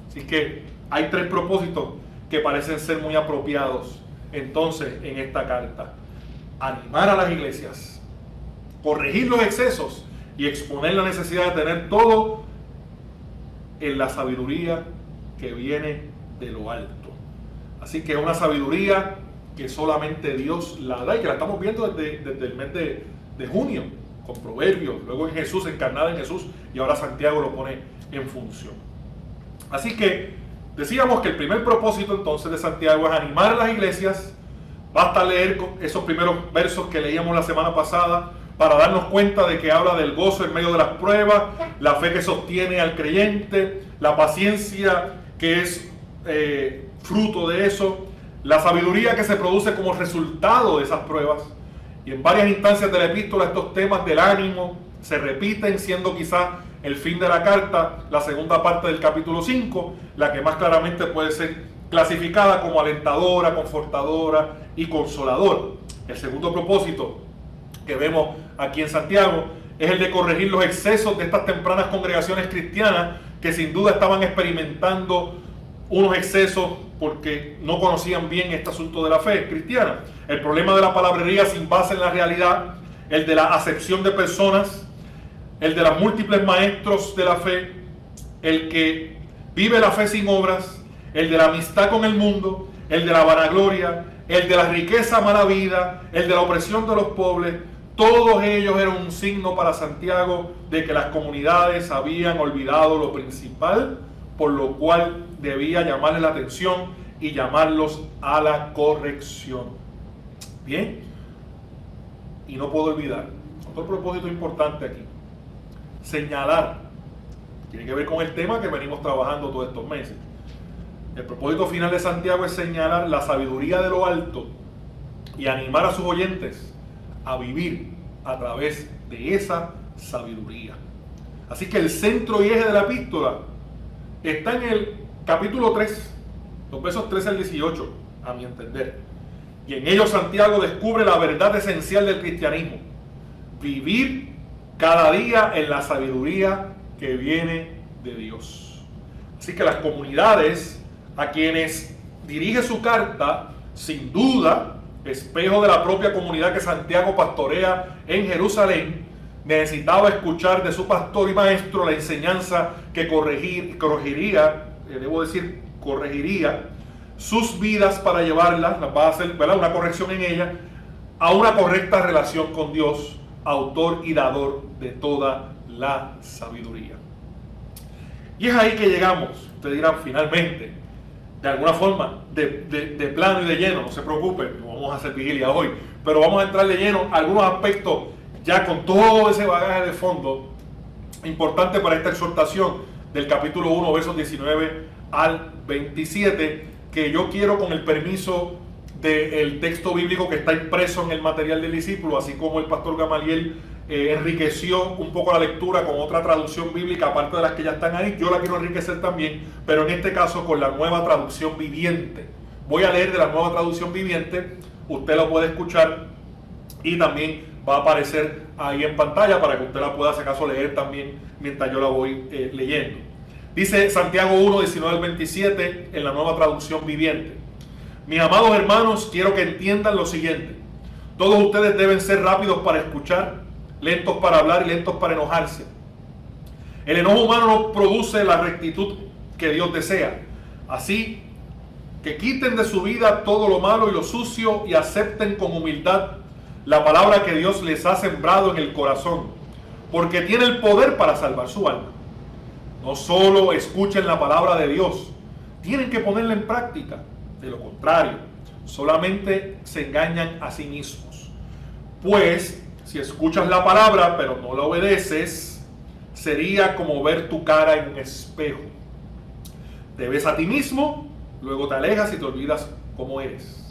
Así que hay tres propósitos que parecen ser muy apropiados entonces en esta carta: animar a las iglesias, corregir los excesos y exponer la necesidad de tener todo en la sabiduría que viene de lo alto. Así que es una sabiduría que solamente Dios la da y que la estamos viendo desde el mes de junio, con Proverbios, luego en Jesús, encarnada en Jesús, y ahora Santiago lo pone en función. Así que decíamos que el primer propósito entonces de Santiago es animar a las iglesias. Basta leer esos primeros versos que leíamos la semana pasada para darnos cuenta de que habla del gozo en medio de las pruebas, la fe que sostiene al creyente, la paciencia que es fruto de eso, la sabiduría que se produce como resultado de esas pruebas. Y en varias instancias de la epístola estos temas del ánimo se repiten, siendo quizás el fin de la carta la segunda parte del capítulo 5, la que más claramente puede ser clasificada como alentadora, confortadora y consoladora. El segundo propósito que vemos aquí en Santiago es el de corregir los excesos de estas tempranas congregaciones cristianas que sin duda estaban experimentando unos excesos porque no conocían bien este asunto de la fe cristiana. El problema de la palabrería sin base en la realidad, el de la acepción de personas, el de los múltiples maestros de la fe, el que vive la fe sin obras, el de la amistad con el mundo, el de la vanagloria, el de la riqueza mala vida, el de la opresión de los pobres. Todos ellos eran un signo para Santiago de que las comunidades habían olvidado lo principal, por lo cual debía llamarles la atención y llamarlos a la corrección. Bien, y no puedo olvidar otro propósito importante aquí: señalar. Tiene que ver con el tema que venimos trabajando todos estos meses. El propósito final de Santiago es señalar la sabiduría de lo alto y animar a sus oyentes a vivir a través de esa sabiduría. Así que el centro y eje de la epístola está en el capítulo 3, los versos 13 al 18, a mi entender. Y en ellos Santiago descubre la verdad esencial del cristianismo: vivir cada día en la sabiduría que viene de Dios. Así que las comunidades a quienes dirige su carta, sin duda, espejo de la propia comunidad que Santiago pastorea en Jerusalén, necesitaba escuchar de su pastor y maestro la enseñanza que corregiría sus vidas para llevarlas, las va a hacer, ¿verdad?, una corrección en ellas, a una correcta relación con Dios, autor y dador de toda la sabiduría. Y es ahí que llegamos. Ustedes dirán, finalmente, de alguna forma, de plano y de lleno, no se preocupen, no vamos a hacer vigilia hoy, pero vamos a entrar de lleno a algunos aspectos ya con todo ese bagaje de fondo importante para esta exhortación del capítulo 1, versos 19 al 27, que yo quiero, con el permiso del texto bíblico que está impreso en el material del discípulo, así como el pastor Gamaliel enriqueció un poco la lectura con otra traducción bíblica aparte de las que ya están ahí, yo la quiero enriquecer también, pero en este caso con la Nueva Traducción Viviente. Voy a leer de la Nueva Traducción Viviente, usted la puede escuchar y también va a aparecer ahí en pantalla para que usted la pueda, si acaso, leer también mientras yo la voy leyendo. Dice Santiago 1, 19 al 27 en la Nueva Traducción Viviente: mis amados hermanos, quiero que entiendan lo siguiente. Todos ustedes deben ser rápidos para escuchar, lentos para hablar y lentos para enojarse. El enojo humano no produce la rectitud que Dios desea. Así que quiten de su vida todo lo malo y lo sucio y acepten con humildad la palabra que Dios les ha sembrado en el corazón, porque tiene el poder para salvar su alma. No solo escuchen la palabra de Dios, tienen que ponerla en práctica. De lo contrario, solamente se engañan a sí mismos. Pues, si escuchas la palabra pero no la obedeces, sería como ver tu cara en un espejo. Te ves a ti mismo, luego te alejas y te olvidas cómo eres.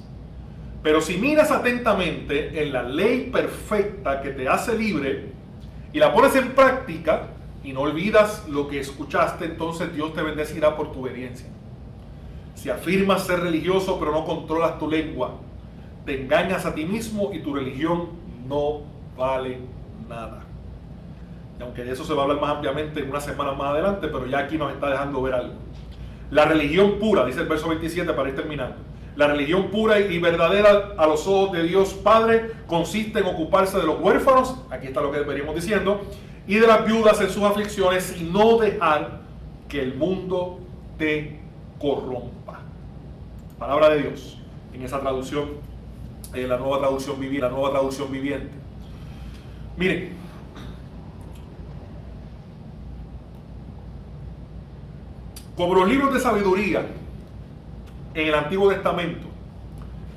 Pero si miras atentamente en la ley perfecta que te hace libre y la pones en práctica y no olvidas lo que escuchaste, entonces Dios te bendecirá por tu obediencia. Si afirmas ser religioso pero no controlas tu lengua, te engañas a ti mismo y tu religión no vale nada. Y aunque de eso se va a hablar más ampliamente en unas semanas más adelante, pero ya aquí nos está dejando ver algo. La religión pura, dice el verso 27 para ir terminando, la religión pura y verdadera a los ojos de Dios Padre consiste en ocuparse de los huérfanos, aquí está lo que veníamos diciendo, y de las viudas en sus aflicciones, y no dejar que el mundo te corrompa. Palabra de Dios en esa traducción, la Nueva Traducción Viviente, la Nueva Traducción Viviente. Miren, como los libros de sabiduría en el Antiguo Testamento,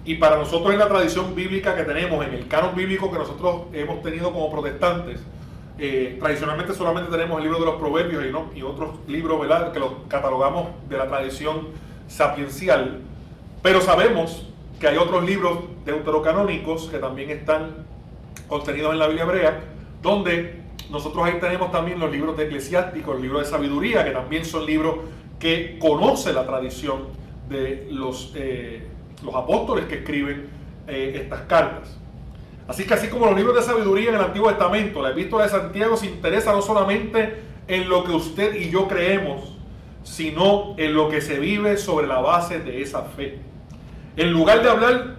y para nosotros en la tradición bíblica que tenemos, en el canon bíblico que nosotros hemos tenido como protestantes, tradicionalmente solamente tenemos el libro de los Proverbios y otros libros, ¿verdad?, que los catalogamos de la tradición sapiencial, pero sabemos que hay otros libros deuterocanónicos que también están contenidos en la Biblia hebrea, donde nosotros ahí tenemos también los libros de Eclesiásticos, el libro de sabiduría, que también son libros que conoce la tradición de los apóstoles que escriben estas cartas. Así que así como los libros de sabiduría en el Antiguo Testamento, la Epístola de Santiago se interesa no solamente en lo que usted y yo creemos, sino en lo que se vive sobre la base de esa fe. En lugar de hablar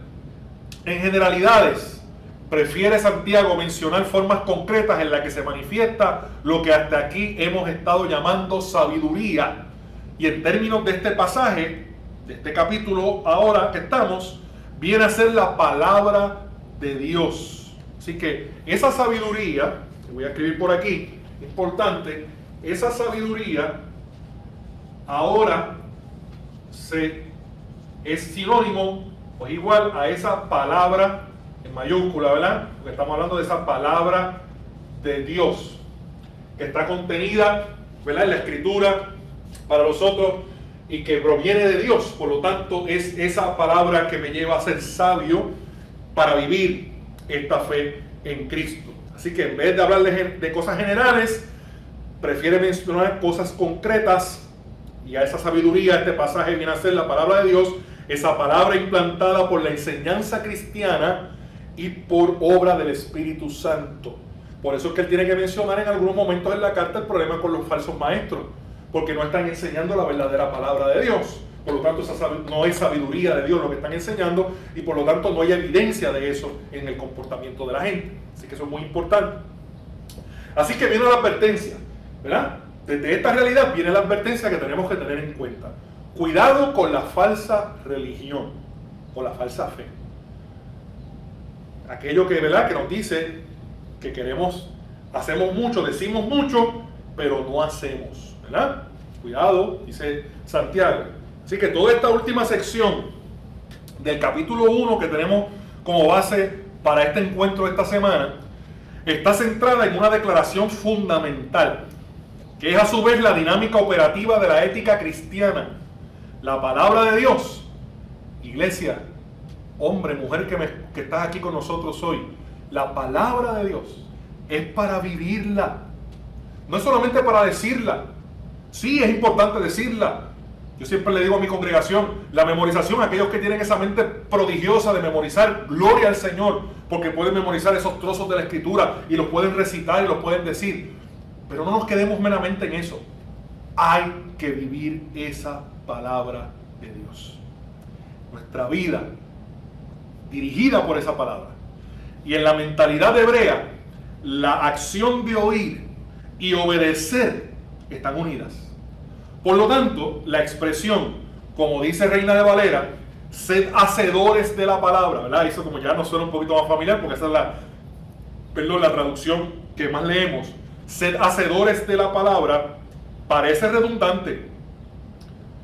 en generalidades, prefiere Santiago mencionar formas concretas en las que se manifiesta lo que hasta aquí hemos estado llamando sabiduría. Y en términos de este pasaje, de este capítulo ahora que estamos, viene a ser la palabra de Dios. Así que esa sabiduría, que voy a escribir por aquí, importante, esa sabiduría ahora es sinónimo o es igual a esa palabra en mayúscula, ¿verdad? Porque estamos hablando de esa palabra de Dios que está contenida, ¿verdad?, en la Escritura para nosotros y que proviene de Dios. Por lo tanto, es esa palabra que me lleva a ser sabio para vivir esta fe en Cristo. Así que en vez de hablar de cosas generales, prefiere mencionar cosas concretas, y a esa sabiduría este pasaje viene a ser la palabra de Dios, esa palabra implantada por la enseñanza cristiana y por obra del Espíritu Santo. Por eso es que él tiene que mencionar en algunos momentos en la carta el problema con los falsos maestros, porque no están enseñando la verdadera palabra de Dios. Por lo tanto, no es sabiduría de Dios lo que están enseñando, y por lo tanto no hay evidencia de eso en el comportamiento de la gente. Así que eso es muy importante. Así que viene la advertencia, ¿verdad? Desde esta realidad viene la advertencia que tenemos que tener en cuenta. Cuidado con la falsa religión, con la falsa fe. Aquello que, ¿verdad?, que nos dice que queremos, hacemos mucho, decimos mucho, pero no hacemos, ¿verdad? Cuidado, dice Santiago. Así que toda esta última sección del capítulo 1 que tenemos como base para este encuentro de esta semana, está centrada en una declaración fundamental, que es a su vez la dinámica operativa de la ética cristiana. La palabra de Dios, iglesia, hombre, mujer que estás aquí con nosotros hoy, la palabra de Dios es para vivirla, no es solamente para decirla. Sí, es importante decirla. Yo siempre le digo a mi congregación, la memorización, aquellos que tienen esa mente prodigiosa de memorizar, gloria al Señor, porque pueden memorizar esos trozos de la Escritura y los pueden recitar y los pueden decir. Pero no nos quedemos meramente en eso. Hay que vivir esa palabra de Dios. Nuestra vida, dirigida por esa palabra. Y en la mentalidad hebrea, la acción de oír y obedecer están unidas. Por lo tanto, la expresión, como dice Reina de Valera, sed hacedores de la palabra, ¿verdad? Eso como ya nos suena un poquito más familiar, porque esa es la traducción que más leemos. Sed hacedores de la palabra, parece redundante,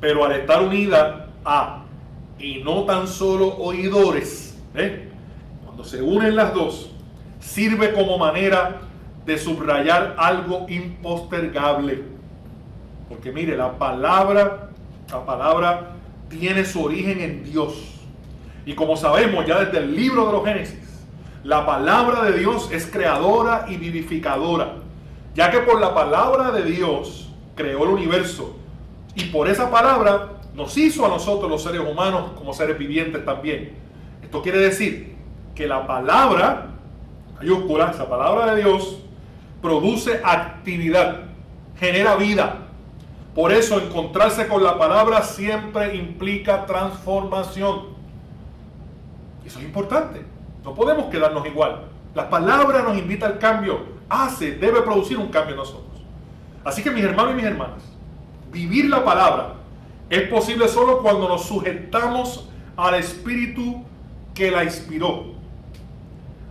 pero al estar unida a, y no tan solo oidores, cuando se unen las dos, sirve como manera de subrayar algo impostergable. Porque mire, la palabra tiene su origen en Dios. Y como sabemos ya desde el libro de los Génesis, la palabra de Dios es creadora y vivificadora, ya que por la palabra de Dios creó el universo. Y por esa palabra nos hizo a nosotros los seres humanos como seres vivientes también. Esto quiere decir que la palabra, mayúscula, esa palabra de Dios, produce actividad, genera vida. Por eso encontrarse con la palabra siempre implica transformación. Eso es importante. No podemos quedarnos igual. La palabra nos invita al cambio. Debe producir un cambio en nosotros. Así que mis hermanos y mis hermanas, vivir la palabra es posible solo cuando nos sujetamos al Espíritu que la inspiró.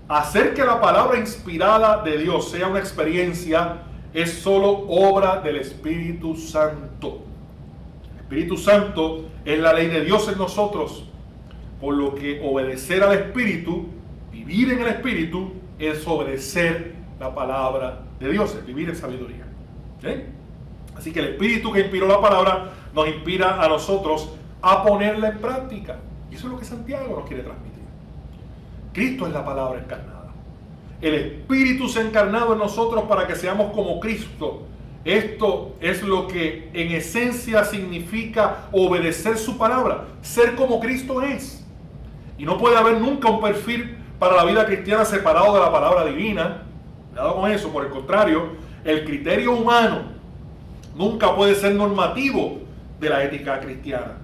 Hacer que la palabra inspirada de Dios sea una experiencia es solo obra del Espíritu Santo. El Espíritu Santo es la ley de Dios en nosotros, por lo que obedecer al Espíritu, vivir en el Espíritu, es obedecer la palabra de Dios, es vivir en sabiduría. ¿Okay? Así que el Espíritu que inspiró la palabra nos inspira a nosotros a ponerla en práctica. Y eso es lo que Santiago nos quiere transmitir. Cristo es la palabra encarnada. El Espíritu se ha encarnado en nosotros para que seamos como Cristo. Esto es lo que en esencia significa obedecer su palabra, ser como Cristo es. Y no puede haber nunca un perfil para la vida cristiana separado de la palabra divina. Cuidado con eso, por el contrario, el criterio humano nunca puede ser normativo de la ética cristiana.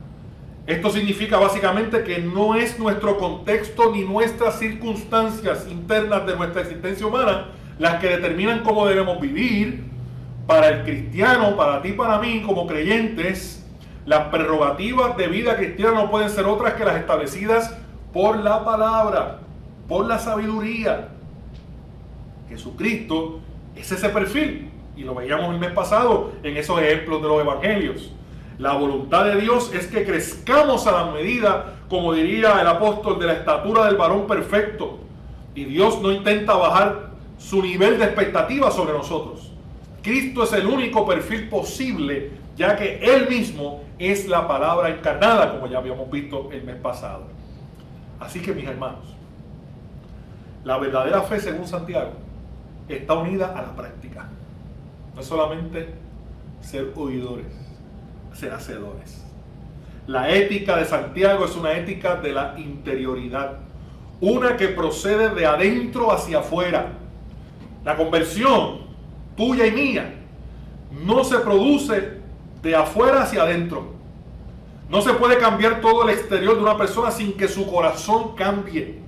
Esto significa básicamente que no es nuestro contexto ni nuestras circunstancias internas de nuestra existencia humana las que determinan cómo debemos vivir. Para el cristiano, para ti y para mí como creyentes, las prerrogativas de vida cristiana no pueden ser otras que las establecidas por la palabra, por la sabiduría. Jesucristo es ese perfil, y lo veíamos el mes pasado en esos ejemplos de los evangelios. La voluntad de Dios es que crezcamos a la medida, como diría el apóstol, de la estatura del varón perfecto. Y Dios no intenta bajar su nivel de expectativa sobre nosotros. Cristo es el único perfil posible, ya que Él mismo es la palabra encarnada, como ya habíamos visto el mes pasado. Así que, mis hermanos, la verdadera fe, según Santiago, está unida a la práctica. No es solamente ser oidores, ser hacedores. La ética de Santiago es una ética de la interioridad, una que procede de adentro hacia afuera. La conversión tuya y mía no se produce de afuera hacia adentro. No se puede cambiar todo el exterior de una persona sin que su corazón cambie.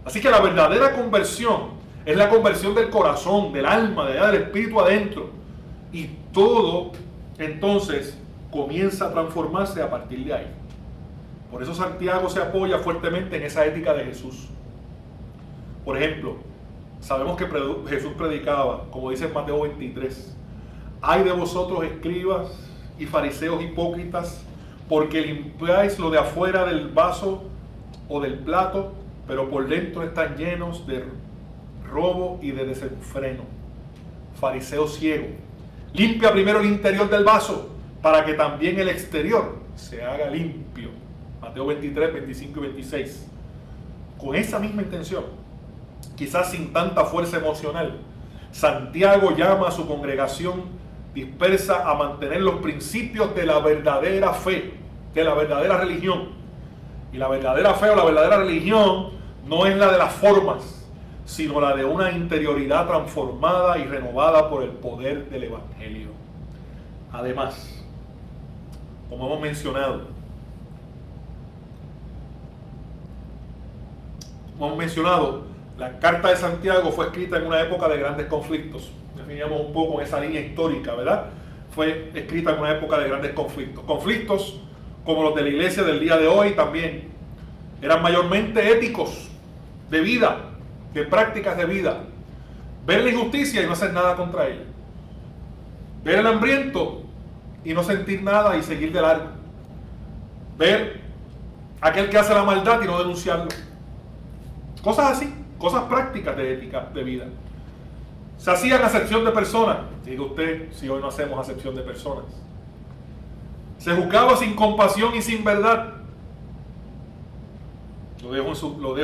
Así que la verdadera conversión Es la conversión del corazón, del alma, de allá del espíritu adentro. Y todo entonces comienza a transformarse a partir de ahí. Por eso Santiago se apoya fuertemente en esa ética de Jesús. Por ejemplo, sabemos que Jesús predicaba, como dice en Mateo 23, ay de vosotros escribas y fariseos hipócritas, porque limpiáis lo de afuera del vaso o del plato, pero por dentro están llenos de robo y de desenfreno. Fariseo ciego, limpia primero el interior del vaso, para que también el exterior se haga limpio. Mateo 23, 25 y 26. Con esa misma intención, quizás sin tanta fuerza emocional, Santiago llama a su congregación dispersa a mantener los principios de la verdadera fe, de la verdadera religión. Y la verdadera fe o la verdadera religión no es la de las formas, sino la de una interioridad transformada y renovada por el poder del Evangelio. Además, como hemos mencionado, la carta de Santiago fue escrita en una época de grandes conflictos. Definíamos un poco esa línea histórica, ¿verdad? Fue escrita en una época de grandes conflictos. Conflictos como los de la iglesia del día de hoy también eran mayormente éticos, de vida, de prácticas de vida. Ver la injusticia y no hacer nada contra ella. Ver el hambriento y no sentir nada y seguir de largo. Ver aquel que hace la maldad y no denunciarlo. Cosas así, cosas prácticas de ética de vida. Se hacían acepción de personas. Diga usted si hoy no hacemos acepción de personas. Se juzgaba sin compasión y sin verdad. Lo dejo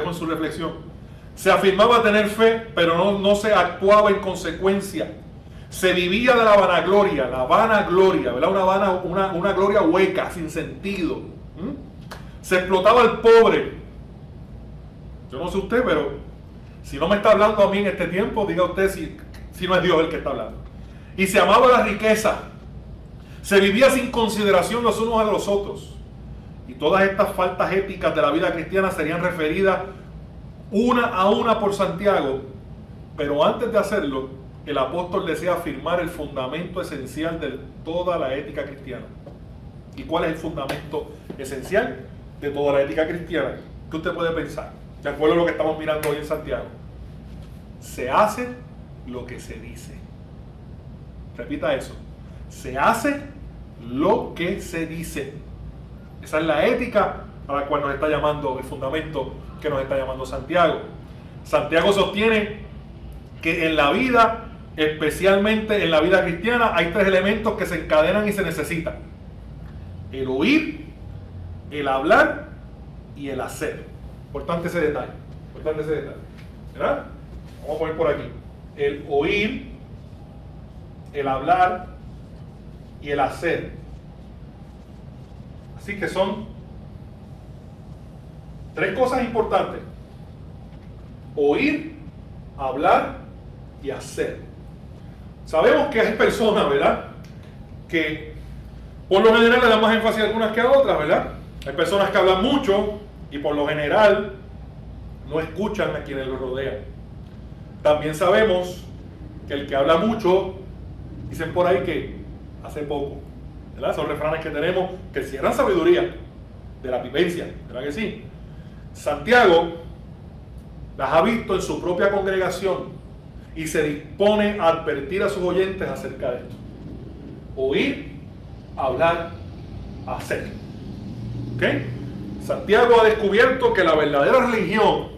en su reflexión. Se afirmaba tener fe, pero no se actuaba en consecuencia. Se vivía de la vanagloria, ¿verdad? Una gloria hueca, sin sentido. Se explotaba al pobre. Yo no sé usted, pero si no me está hablando a mí en este tiempo, diga usted si no es Dios el que está hablando. Y se amaba la riqueza. Se vivía sin consideración los unos a los otros. Y todas estas faltas éticas de la vida cristiana serían referidas una a una por Santiago. Pero antes de hacerlo, el apóstol desea afirmar el fundamento esencial de toda la ética cristiana. ¿Y cuál es el fundamento esencial de toda la ética cristiana? ¿Qué usted puede pensar? De acuerdo a lo que estamos mirando hoy en Santiago. Se hace lo que se dice. Repita eso. Se hace lo que se dice. Esa es la ética a la cual nos está llamando, el fundamento que nos está llamando Santiago. Santiago sostiene que en la vida, especialmente en la vida cristiana, hay tres elementos que se encadenan y se necesitan: el oír, el hablar y el hacer. Importante ese detalle. ¿Verdad? Vamos a poner por aquí. El oír, el hablar y el hacer. Así que son tres cosas importantes: oír, hablar y hacer. Sabemos que hay personas, ¿verdad?, que por lo general le dan más énfasis a algunas que a otras, ¿verdad? Hay personas que hablan mucho y por lo general no escuchan a quienes los rodean. También sabemos que el que habla mucho, dicen por ahí que hace poco, ¿verdad? Son refranes que tenemos que encierran sabiduría de la vivencia, ¿verdad que sí? Santiago las ha visto en su propia congregación y se dispone a advertir a sus oyentes acerca de esto. Oír, hablar, hacer. ¿Ok? Santiago ha descubierto que la verdadera religión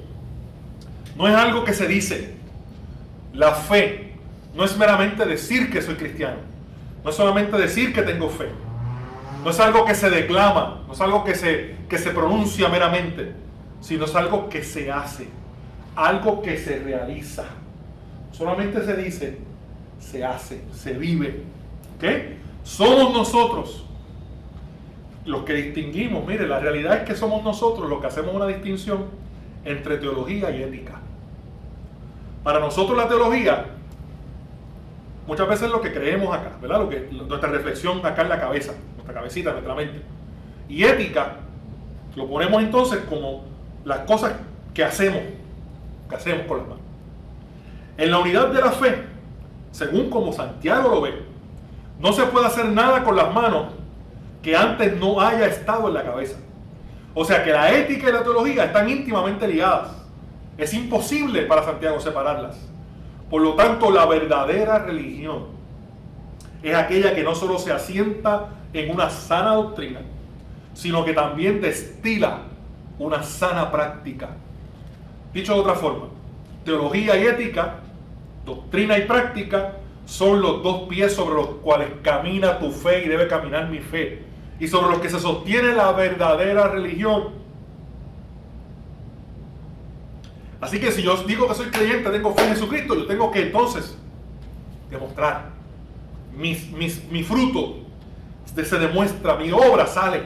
no es algo que se dice. La fe no es meramente decir que soy cristiano. No es solamente decir que tengo fe. No es algo que se declama, no es algo que se pronuncia meramente, sino es algo que se hace, algo que se realiza. Solamente se dice, se hace, se vive. ¿Ok? Somos nosotros los que distinguimos. Mire, la realidad es que somos nosotros los que hacemos una distinción entre teología y ética. Para nosotros la teología, muchas veces es lo que creemos acá, ¿verdad? Nuestra reflexión acá en la cabeza, nuestra cabecita, nuestra mente. Y ética, lo ponemos entonces como las cosas que hacemos con las manos. En la unidad de la fe, según como Santiago lo ve, no se puede hacer nada con las manos que antes no haya estado en la cabeza. O sea que la ética y la teología están íntimamente ligadas. Es imposible para Santiago separarlas. Por lo tanto, la verdadera religión es aquella que no solo se asienta en una sana doctrina, sino que también destila una sana práctica. Dicho de otra forma, teología y ética, doctrina y práctica, son los dos pies sobre los cuales camina tu fe y debe caminar mi fe, y sobre los que se sostiene la verdadera religión. Así que si yo digo que soy creyente, tengo fe en Jesucristo, yo tengo que entonces demostrar. Mi fruto se demuestra, mi obra sale.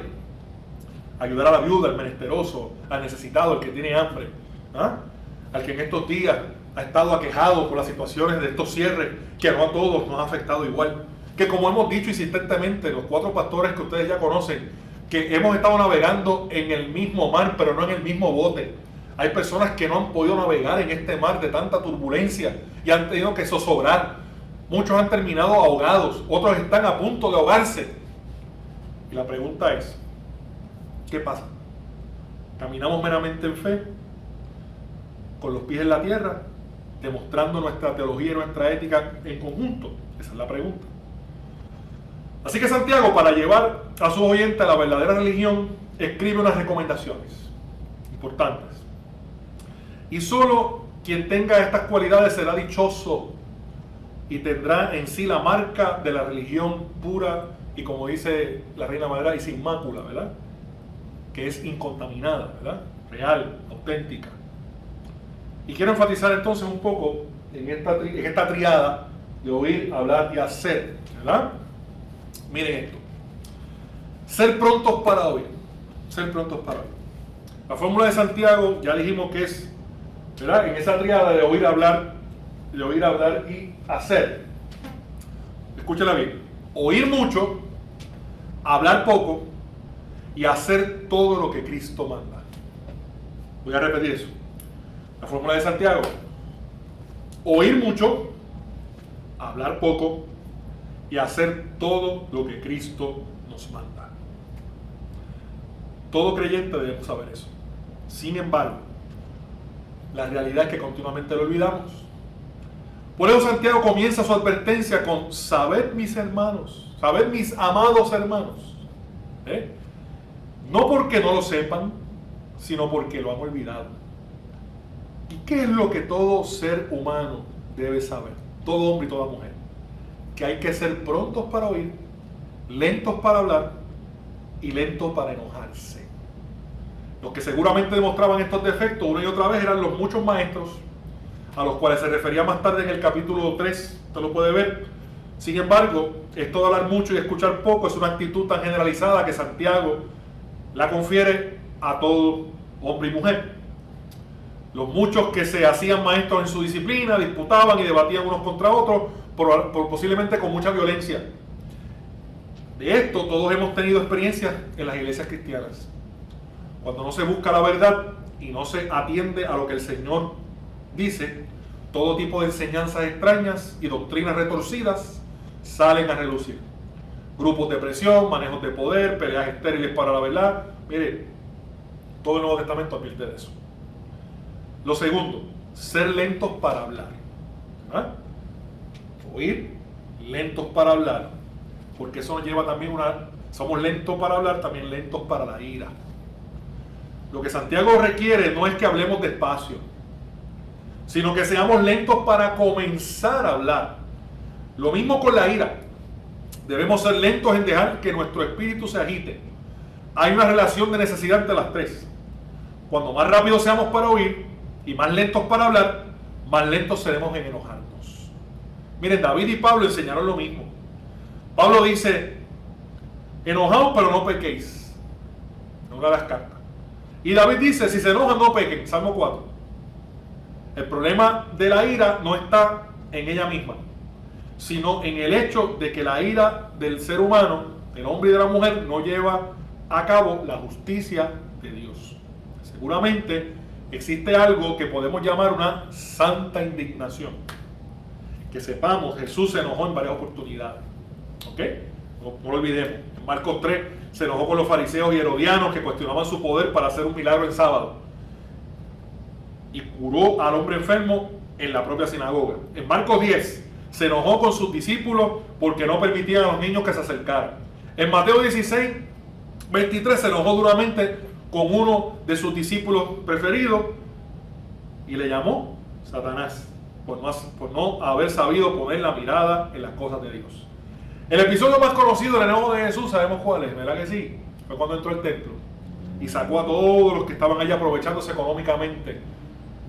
Ayudar a la viuda, al menesteroso, al necesitado, al que tiene hambre, al que en estos días ha estado aquejado por las situaciones de estos cierres que no a todos nos ha afectado igual. Que como hemos dicho insistentemente, los 4 pastores que ustedes ya conocen, que hemos estado navegando en el mismo mar, pero no en el mismo bote. Hay personas que no han podido navegar en este mar de tanta turbulencia y han tenido que zozobrar. Muchos han terminado ahogados, otros están a punto de ahogarse. Y la pregunta es, ¿qué pasa? ¿Caminamos meramente en fe, con los pies en la tierra, demostrando nuestra teología y nuestra ética en conjunto? Esa es la pregunta. Así que Santiago, para llevar a sus oyentes a la verdadera religión, escribe unas recomendaciones importantes. Y solo quien tenga estas cualidades será dichoso y tendrá en sí la marca de la religión pura y, como dice la Reina Madera, y sin mácula, ¿verdad? Que es incontaminada, ¿verdad? Real, auténtica. Y quiero enfatizar entonces un poco en esta triada de oír, hablar y hacer, ¿verdad? Miren esto. Ser prontos para oír. Ser prontos para oír. La fórmula de Santiago ya dijimos que es, ¿verdad?, en esa triada de oír, hablar y hacer. Escúchala bien. Oír mucho, hablar poco y hacer todo lo que Cristo manda. Voy a repetir eso. La fórmula de Santiago: oír mucho, hablar poco y hacer todo lo que Cristo nos manda. Todo creyente debemos saber eso. Sin embargo, la realidad es que continuamente lo olvidamos. Por eso Santiago comienza su advertencia con: sabed, mis hermanos, sabed, mis amados hermanos. No porque no lo sepan, sino porque lo han olvidado. ¿Y qué es lo que todo ser humano debe saber? Todo hombre y toda mujer. Que hay que ser prontos para oír, lentos para hablar y lentos para enojarse. Los que seguramente demostraban estos defectos una y otra vez eran los muchos maestros, a los cuales se refería más tarde en el capítulo 3, usted lo puede ver. Sin embargo, esto de hablar mucho y escuchar poco es una actitud tan generalizada que Santiago la confiere a todo hombre y mujer. Los muchos que se hacían maestros en su disciplina disputaban y debatían unos contra otros, posiblemente con mucha violencia. De esto todos hemos tenido experiencias en las iglesias cristianas. Cuando no se busca la verdad y no se atiende a lo que el Señor dice, todo tipo de enseñanzas extrañas y doctrinas retorcidas salen a relucir. Grupos de presión, manejos de poder, peleas estériles para la verdad. Mire, todo el Nuevo Testamento advierte de eso. Lo segundo, ser lentos para hablar. Oír, lentos para hablar, porque eso nos lleva también somos lentos para hablar, también lentos para la ira. Lo que Santiago requiere no es que hablemos despacio, sino que seamos lentos para comenzar a hablar. Lo mismo con la ira. Debemos ser lentos en dejar que nuestro espíritu se agite. Hay una relación de necesidad entre las tres. Cuando más rápido seamos para oír y más lentos para hablar, más lentos seremos en enojarnos. Miren, David y Pablo enseñaron lo mismo. Pablo dice: enojaos pero no pequéis, en una de las cartas. Y David dice: si se enojan no pequen, Salmo 4. El problema de la ira no está en ella misma, sino en el hecho de que la ira del ser humano, del hombre y de la mujer, no lleva a cabo la justicia de Dios. Seguramente existe algo que podemos llamar una santa indignación. que sepamos, Jesús se enojó en varias oportunidades. ¿Ok? No lo olvidemos. En Marcos 3 se enojó con los fariseos y herodianos que cuestionaban su poder para hacer un milagro en sábado. Y curó al hombre enfermo en la propia sinagoga. En Marcos 10 se enojó con sus discípulos porque no permitían a los niños que se acercaran. En Mateo 16, 23 se enojó duramente con uno de sus discípulos preferidos y le llamó Satanás por no haber sabido poner la mirada en las cosas de Dios. El episodio más conocido del enojo de Jesús, sabemos cuál es, ¿verdad que sí? Fue cuando entró al templo y sacó a todos los que estaban allá aprovechándose económicamente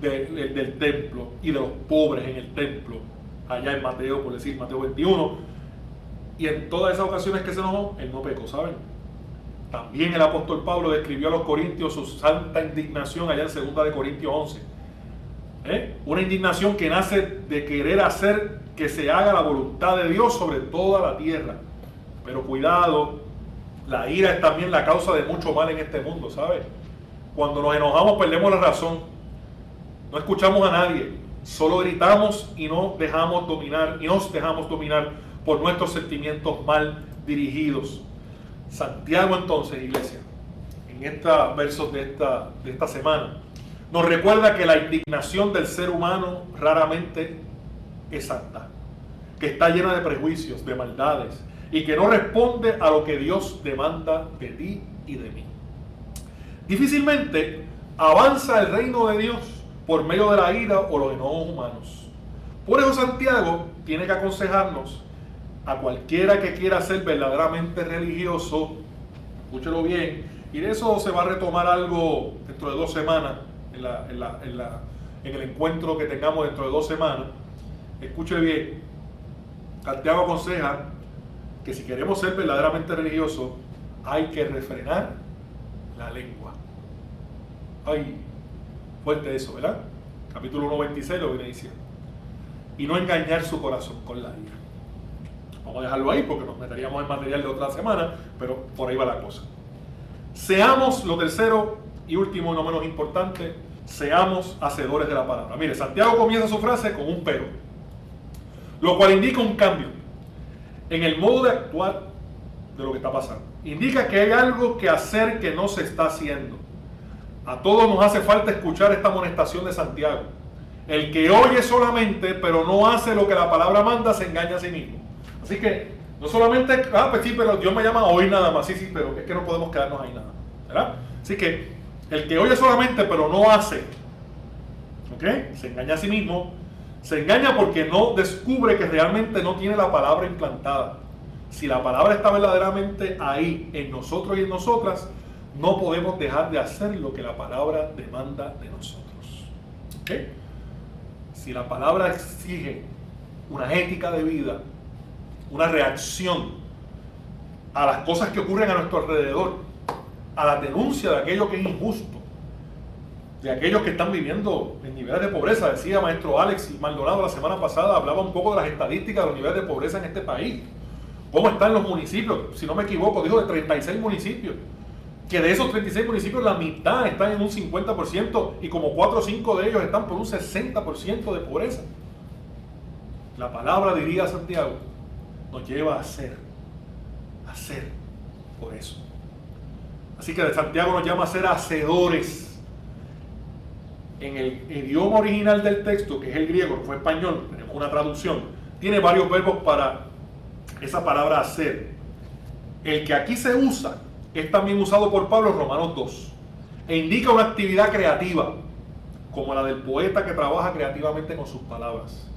del templo y de los pobres en el templo, allá en Mateo, por decir, Mateo 21. Y en todas esas ocasiones que se enojó, él no pecó, ¿saben? También el apóstol Pablo describió a los corintios su santa indignación allá en 2 de Corintios 11. Una indignación que nace de querer hacer que se haga la voluntad de Dios sobre toda la tierra. Pero cuidado, la ira es también la causa de mucho mal en este mundo, ¿sabes? Cuando nos enojamos perdemos la razón. No escuchamos a nadie, solo gritamos y nos dejamos dominar por nuestros sentimientos mal dirigidos. Santiago entonces, iglesia, en estos versos de esta semana, nos recuerda que la indignación del ser humano raramente es santa, que está llena de prejuicios, de maldades, y que no responde a lo que Dios demanda de ti y de mí. Difícilmente avanza el reino de Dios por medio de la ira o los enojos humanos. Por eso Santiago tiene que aconsejarnos a cualquiera que quiera ser verdaderamente religioso, escúchelo bien, y de eso se va a retomar algo dentro de 2 semanas, en el encuentro que tengamos dentro de 2 semanas. Escuche bien, Santiago aconseja que si queremos ser verdaderamente religiosos, hay que refrenar la lengua. Ay, fuerte eso, ¿verdad? Capítulo 1:26 lo viene diciendo. Y no engañar su corazón con la ira. Vamos a dejarlo ahí porque nos meteríamos en material de otra semana, pero por ahí va la cosa. Seamos, lo tercero y último, no menos importante, seamos hacedores de la palabra. Mire, Santiago comienza su frase con un pero, lo cual indica un cambio en el modo de actuar de lo que está pasando. Indica que hay algo que hacer que no se está haciendo. A todos nos hace falta escuchar esta amonestación de Santiago. El que oye solamente, pero no hace lo que la palabra manda, se engaña a sí mismo. Así que, no solamente, pues sí, pero Dios me llama a oír nada más. Sí, pero es que no podemos quedarnos ahí nada, ¿verdad? Así que, el que oye solamente, pero no hace, ¿ok? Se engaña a sí mismo. Se engaña porque no descubre que realmente no tiene la palabra implantada. Si la palabra está verdaderamente ahí, en nosotros y en nosotras, no podemos dejar de hacer lo que la palabra demanda de nosotros. ¿Ok? Si la palabra exige una ética de vida, una reacción a las cosas que ocurren a nuestro alrededor, a la denuncia de aquello que es injusto, de aquellos que están viviendo en niveles de pobreza. Decía maestro Alex Maldonado la semana pasada, hablaba un poco de las estadísticas de los niveles de pobreza en este país. ¿Cómo están los municipios? Si no me equivoco, dijo de 36 municipios. Que de esos 36 municipios la mitad están en un 50% y como 4 o 5 de ellos están por un 60% de pobreza. La palabra, diría Santiago, nos lleva a hacer por eso. Así que Santiago nos llama a ser hacedores. En el idioma original del texto, que es el griego, no fue español, tenemos una traducción, tiene varios verbos para esa palabra hacer. El que aquí se usa es también usado por Pablo en Romanos 2 e indica una actividad creativa, como la del poeta que trabaja creativamente con sus palabras.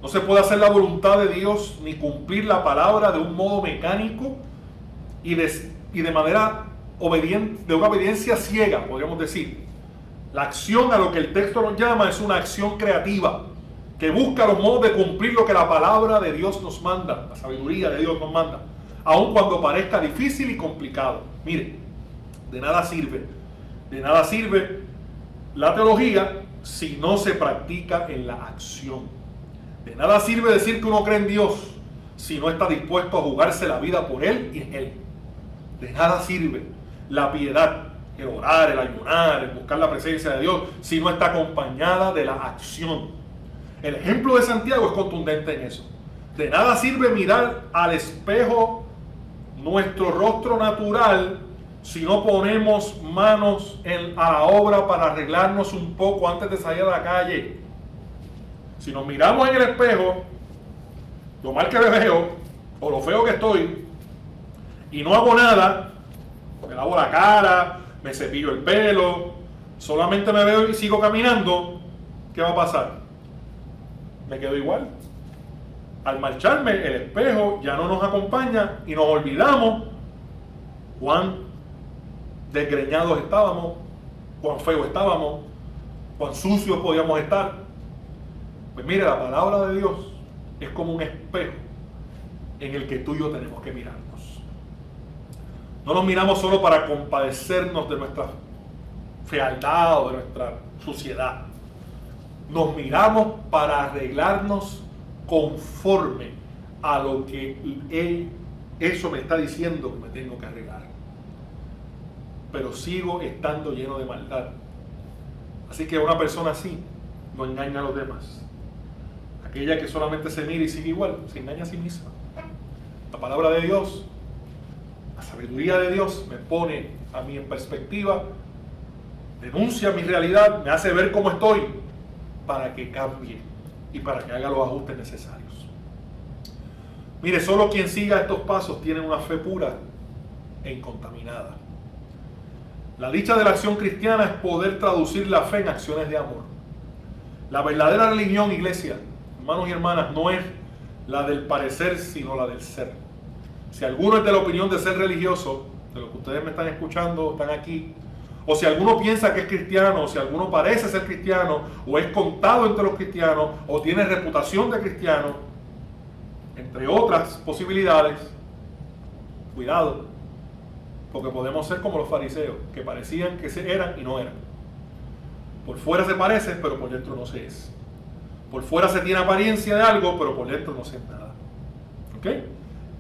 No se puede hacer la voluntad de Dios ni cumplir la palabra de un modo mecánico y de manera obediente, de una obediencia ciega, podríamos decir. La acción a lo que el texto nos llama es una acción creativa que busca los modos de cumplir lo que la palabra de Dios nos manda, la sabiduría de Dios nos manda, aun cuando parezca difícil y complicado. Mire, de nada sirve la teología si no se practica en la acción. De nada sirve decir que uno cree en Dios si no está dispuesto a jugarse la vida por Él y en Él. De nada sirve la piedad, el orar, el ayunar, el buscar la presencia de Dios, si no está acompañada de la acción. El ejemplo de Santiago es contundente en eso. De nada sirve mirar al espejo nuestro rostro natural si no ponemos manos a la obra para arreglarnos un poco antes de salir a la calle. Si nos miramos en el espejo, lo mal que me veo o lo feo que estoy, y no hago nada, me lavo la cara, me cepillo el pelo, solamente me veo y sigo caminando, ¿qué va a pasar? Me quedo igual. Al marcharme, el espejo ya no nos acompaña y nos olvidamos cuán desgreñados estábamos, cuán feos estábamos, cuán sucios podíamos estar. Pues mire, la palabra de Dios es como un espejo en el que tú y yo tenemos que mirarnos. No nos miramos solo para compadecernos de nuestra fealdad o de nuestra suciedad. Nos miramos para arreglarnos conforme a lo que eso me está diciendo que me tengo que arreglar. Pero sigo estando lleno de maldad. Así que una persona así no engaña a los demás. Aquella que solamente se mira y sigue igual, se engaña a sí misma. La palabra de Dios, la sabiduría de Dios me pone a mí en perspectiva, denuncia mi realidad, me hace ver cómo estoy para que cambie y para que haga los ajustes necesarios. Mire, solo quien siga estos pasos tiene una fe pura e incontaminada. La dicha de la acción cristiana es poder traducir la fe en acciones de amor. La verdadera religión, iglesia, hermanos y hermanas, no es la del parecer, sino la del ser. Si alguno es de la opinión de ser religioso, de lo que ustedes me están escuchando, están aquí, o si alguno piensa que es cristiano, o si alguno parece ser cristiano, o es contado entre los cristianos, o tiene reputación de cristiano, entre otras posibilidades, cuidado, porque podemos ser como los fariseos, que parecían que eran y no eran. Por fuera se parece, pero por dentro no se es. Por fuera se tiene apariencia de algo, pero por dentro no se es nada. ¿Ok?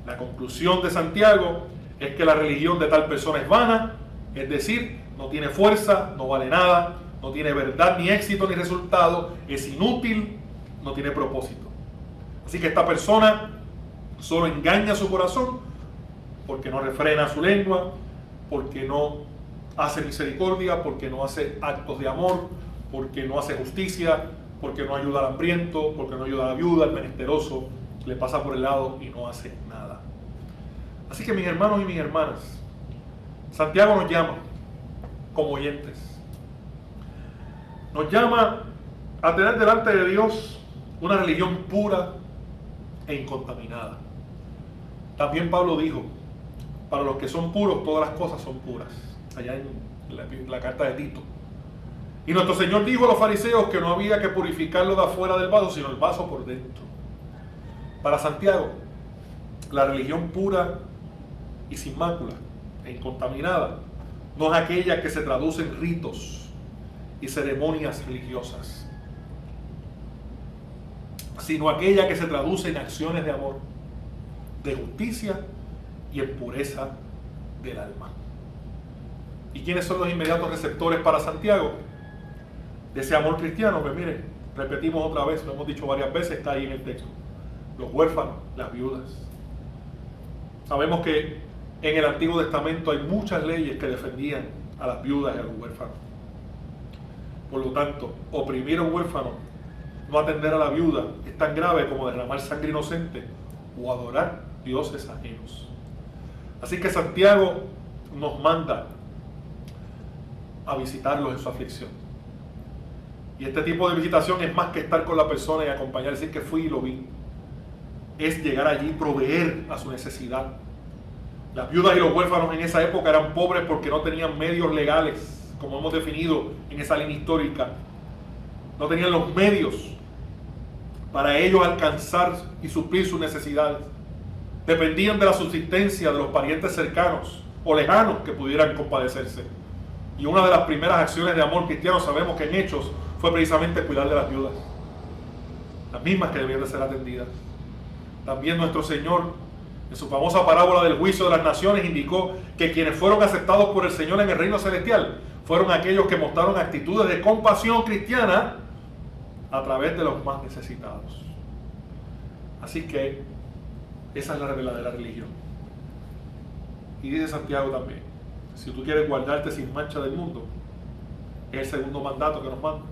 La conclusión de Santiago es que la religión de tal persona es vana, es decir, no tiene fuerza, no vale nada, no tiene verdad, ni éxito, ni resultado, es inútil, no tiene propósito. Así que esta persona solo engaña su corazón porque no refrena su lengua, porque no hace misericordia, porque no hace actos de amor, porque no hace justicia, porque no ayuda al hambriento, porque no ayuda a la viuda, al menesteroso, le pasa por el lado y no hace nada. Así que mis hermanos y mis hermanas, Santiago nos llama como oyentes. Nos llama a tener delante de Dios una religión pura e incontaminada. También Pablo dijo, para los que son puros, todas las cosas son puras, allá en la carta de Tito. Y nuestro Señor dijo a los fariseos que no había que purificarlo de afuera del vaso, sino el vaso por dentro. Para Santiago, la religión pura y sin mácula e incontaminada no es aquella que se traduce en ritos y ceremonias religiosas, sino aquella que se traduce en acciones de amor, de justicia y en pureza del alma. ¿Y quiénes son los inmediatos receptores para Santiago de ese amor cristiano? Pues miren, repetimos otra vez, lo hemos dicho varias veces, está ahí en el texto. Los huérfanos, las viudas. Sabemos que en el Antiguo Testamento hay muchas leyes que defendían a las viudas y a los huérfanos. Por lo tanto, oprimir a un huérfano, no atender a la viuda, es tan grave como derramar sangre inocente o adorar dioses ajenos. Así que Santiago nos manda a visitarlos en su aflicción. Y este tipo de visitación es más que estar con la persona y acompañar, decir que fui y lo vi. Es llegar allí y proveer a su necesidad. Las viudas y los huérfanos en esa época eran pobres porque no tenían medios legales, como hemos definido en esa línea histórica. No tenían los medios para ellos alcanzar y suplir sus necesidades. Dependían de la subsistencia de los parientes cercanos o lejanos que pudieran compadecerse. Y una de las primeras acciones de amor cristiano, sabemos que en Hechos, fue precisamente cuidar de las viudas, las mismas que debían de ser atendidas. También nuestro Señor, en su famosa parábola del juicio de las naciones, indicó que quienes fueron aceptados por el Señor en el reino celestial fueron aquellos que mostraron actitudes de compasión cristiana a través de los más necesitados. Así que esa es la verdadera religión. Y dice Santiago también, si tú quieres guardarte sin mancha del mundo, es el segundo mandato que nos manda.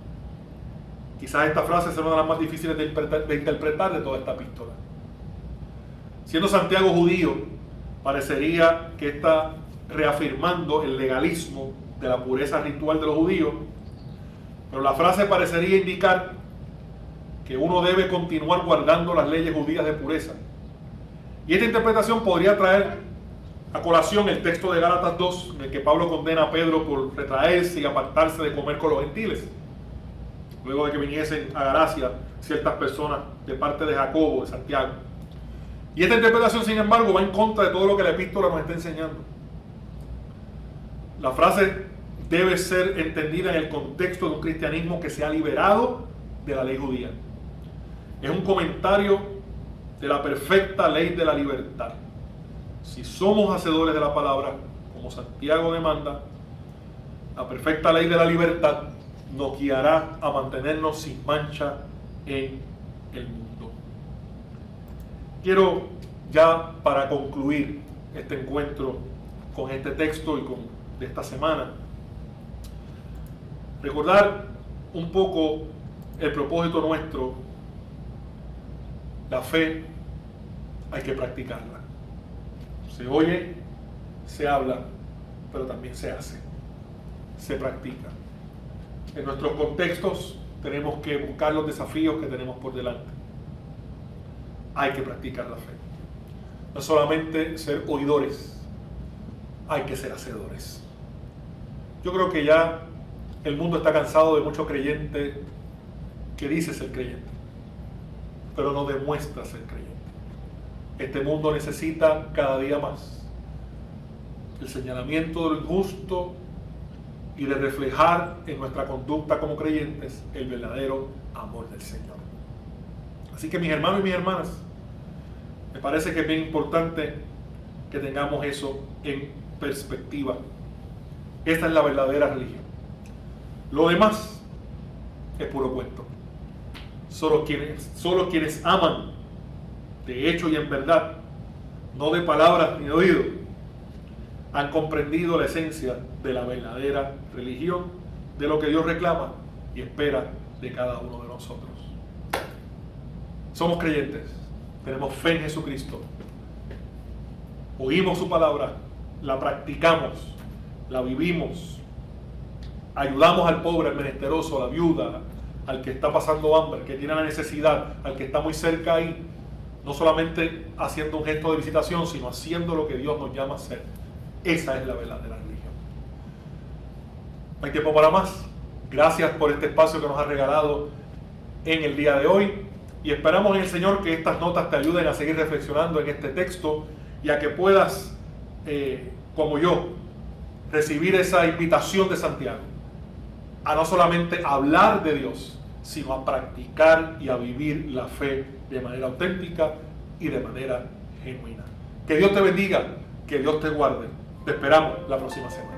Quizás esta frase sea una de las más difíciles de interpretar de toda esta epístola. Siendo Santiago judío, parecería que está reafirmando el legalismo de la pureza ritual de los judíos, pero la frase parecería indicar que uno debe continuar guardando las leyes judías de pureza. Y esta interpretación podría traer a colación el texto de Gálatas 2, en el que Pablo condena a Pedro por retraerse y apartarse de comer con los gentiles, luego de que viniesen a Galacia ciertas personas de parte de Jacobo, de Santiago. Y esta interpretación, sin embargo, va en contra de todo lo que la epístola nos está enseñando. La frase debe ser entendida en el contexto de un cristianismo que se ha liberado de la ley judía. Es un comentario de la perfecta ley de la libertad. Si somos hacedores de la palabra, como Santiago demanda, la perfecta ley de la libertad nos guiará a mantenernos sin mancha en el mundo. Quiero ya, para concluir este encuentro con este texto y de esta semana, recordar un poco el propósito nuestro. La fe hay que practicarla. Se oye, se habla, pero también se hace, se practica. En nuestros contextos tenemos que buscar los desafíos que tenemos por delante. Hay que practicar la fe. No solamente ser oidores, hay que ser hacedores. Yo creo que ya el mundo está cansado de mucho creyente que dice ser creyente, pero no demuestra ser creyente. Este mundo necesita cada día más el señalamiento de lo injusto y de reflejar en nuestra conducta como creyentes el verdadero amor del Señor. Así que mis hermanos y mis hermanas, me parece que es bien importante que tengamos eso en perspectiva. Esta es la verdadera religión. Lo demás es puro cuento. Solo quienes aman de hecho y en verdad, no de palabras ni de oído, han comprendido la esencia de la verdadera religión, de lo que Dios reclama y espera de cada uno de nosotros. Somos creyentes, tenemos fe en Jesucristo, oímos su palabra, la practicamos, la vivimos, ayudamos al pobre, al menesteroso, a la viuda, al que está pasando hambre, al que tiene la necesidad, al que está muy cerca ahí, no solamente haciendo un gesto de visitación, sino haciendo lo que Dios nos llama a hacer. Esa es la verdadera religión. No hay tiempo para más. Gracias por este espacio que nos ha regalado en el día de hoy y esperamos en el Señor que estas notas te ayuden a seguir reflexionando en este texto y a que puedas, como yo, recibir esa invitación de Santiago a no solamente hablar de Dios, sino a practicar y a vivir la fe de manera auténtica y de manera genuina. Que Dios te bendiga, que Dios te guarde. Te esperamos la próxima semana.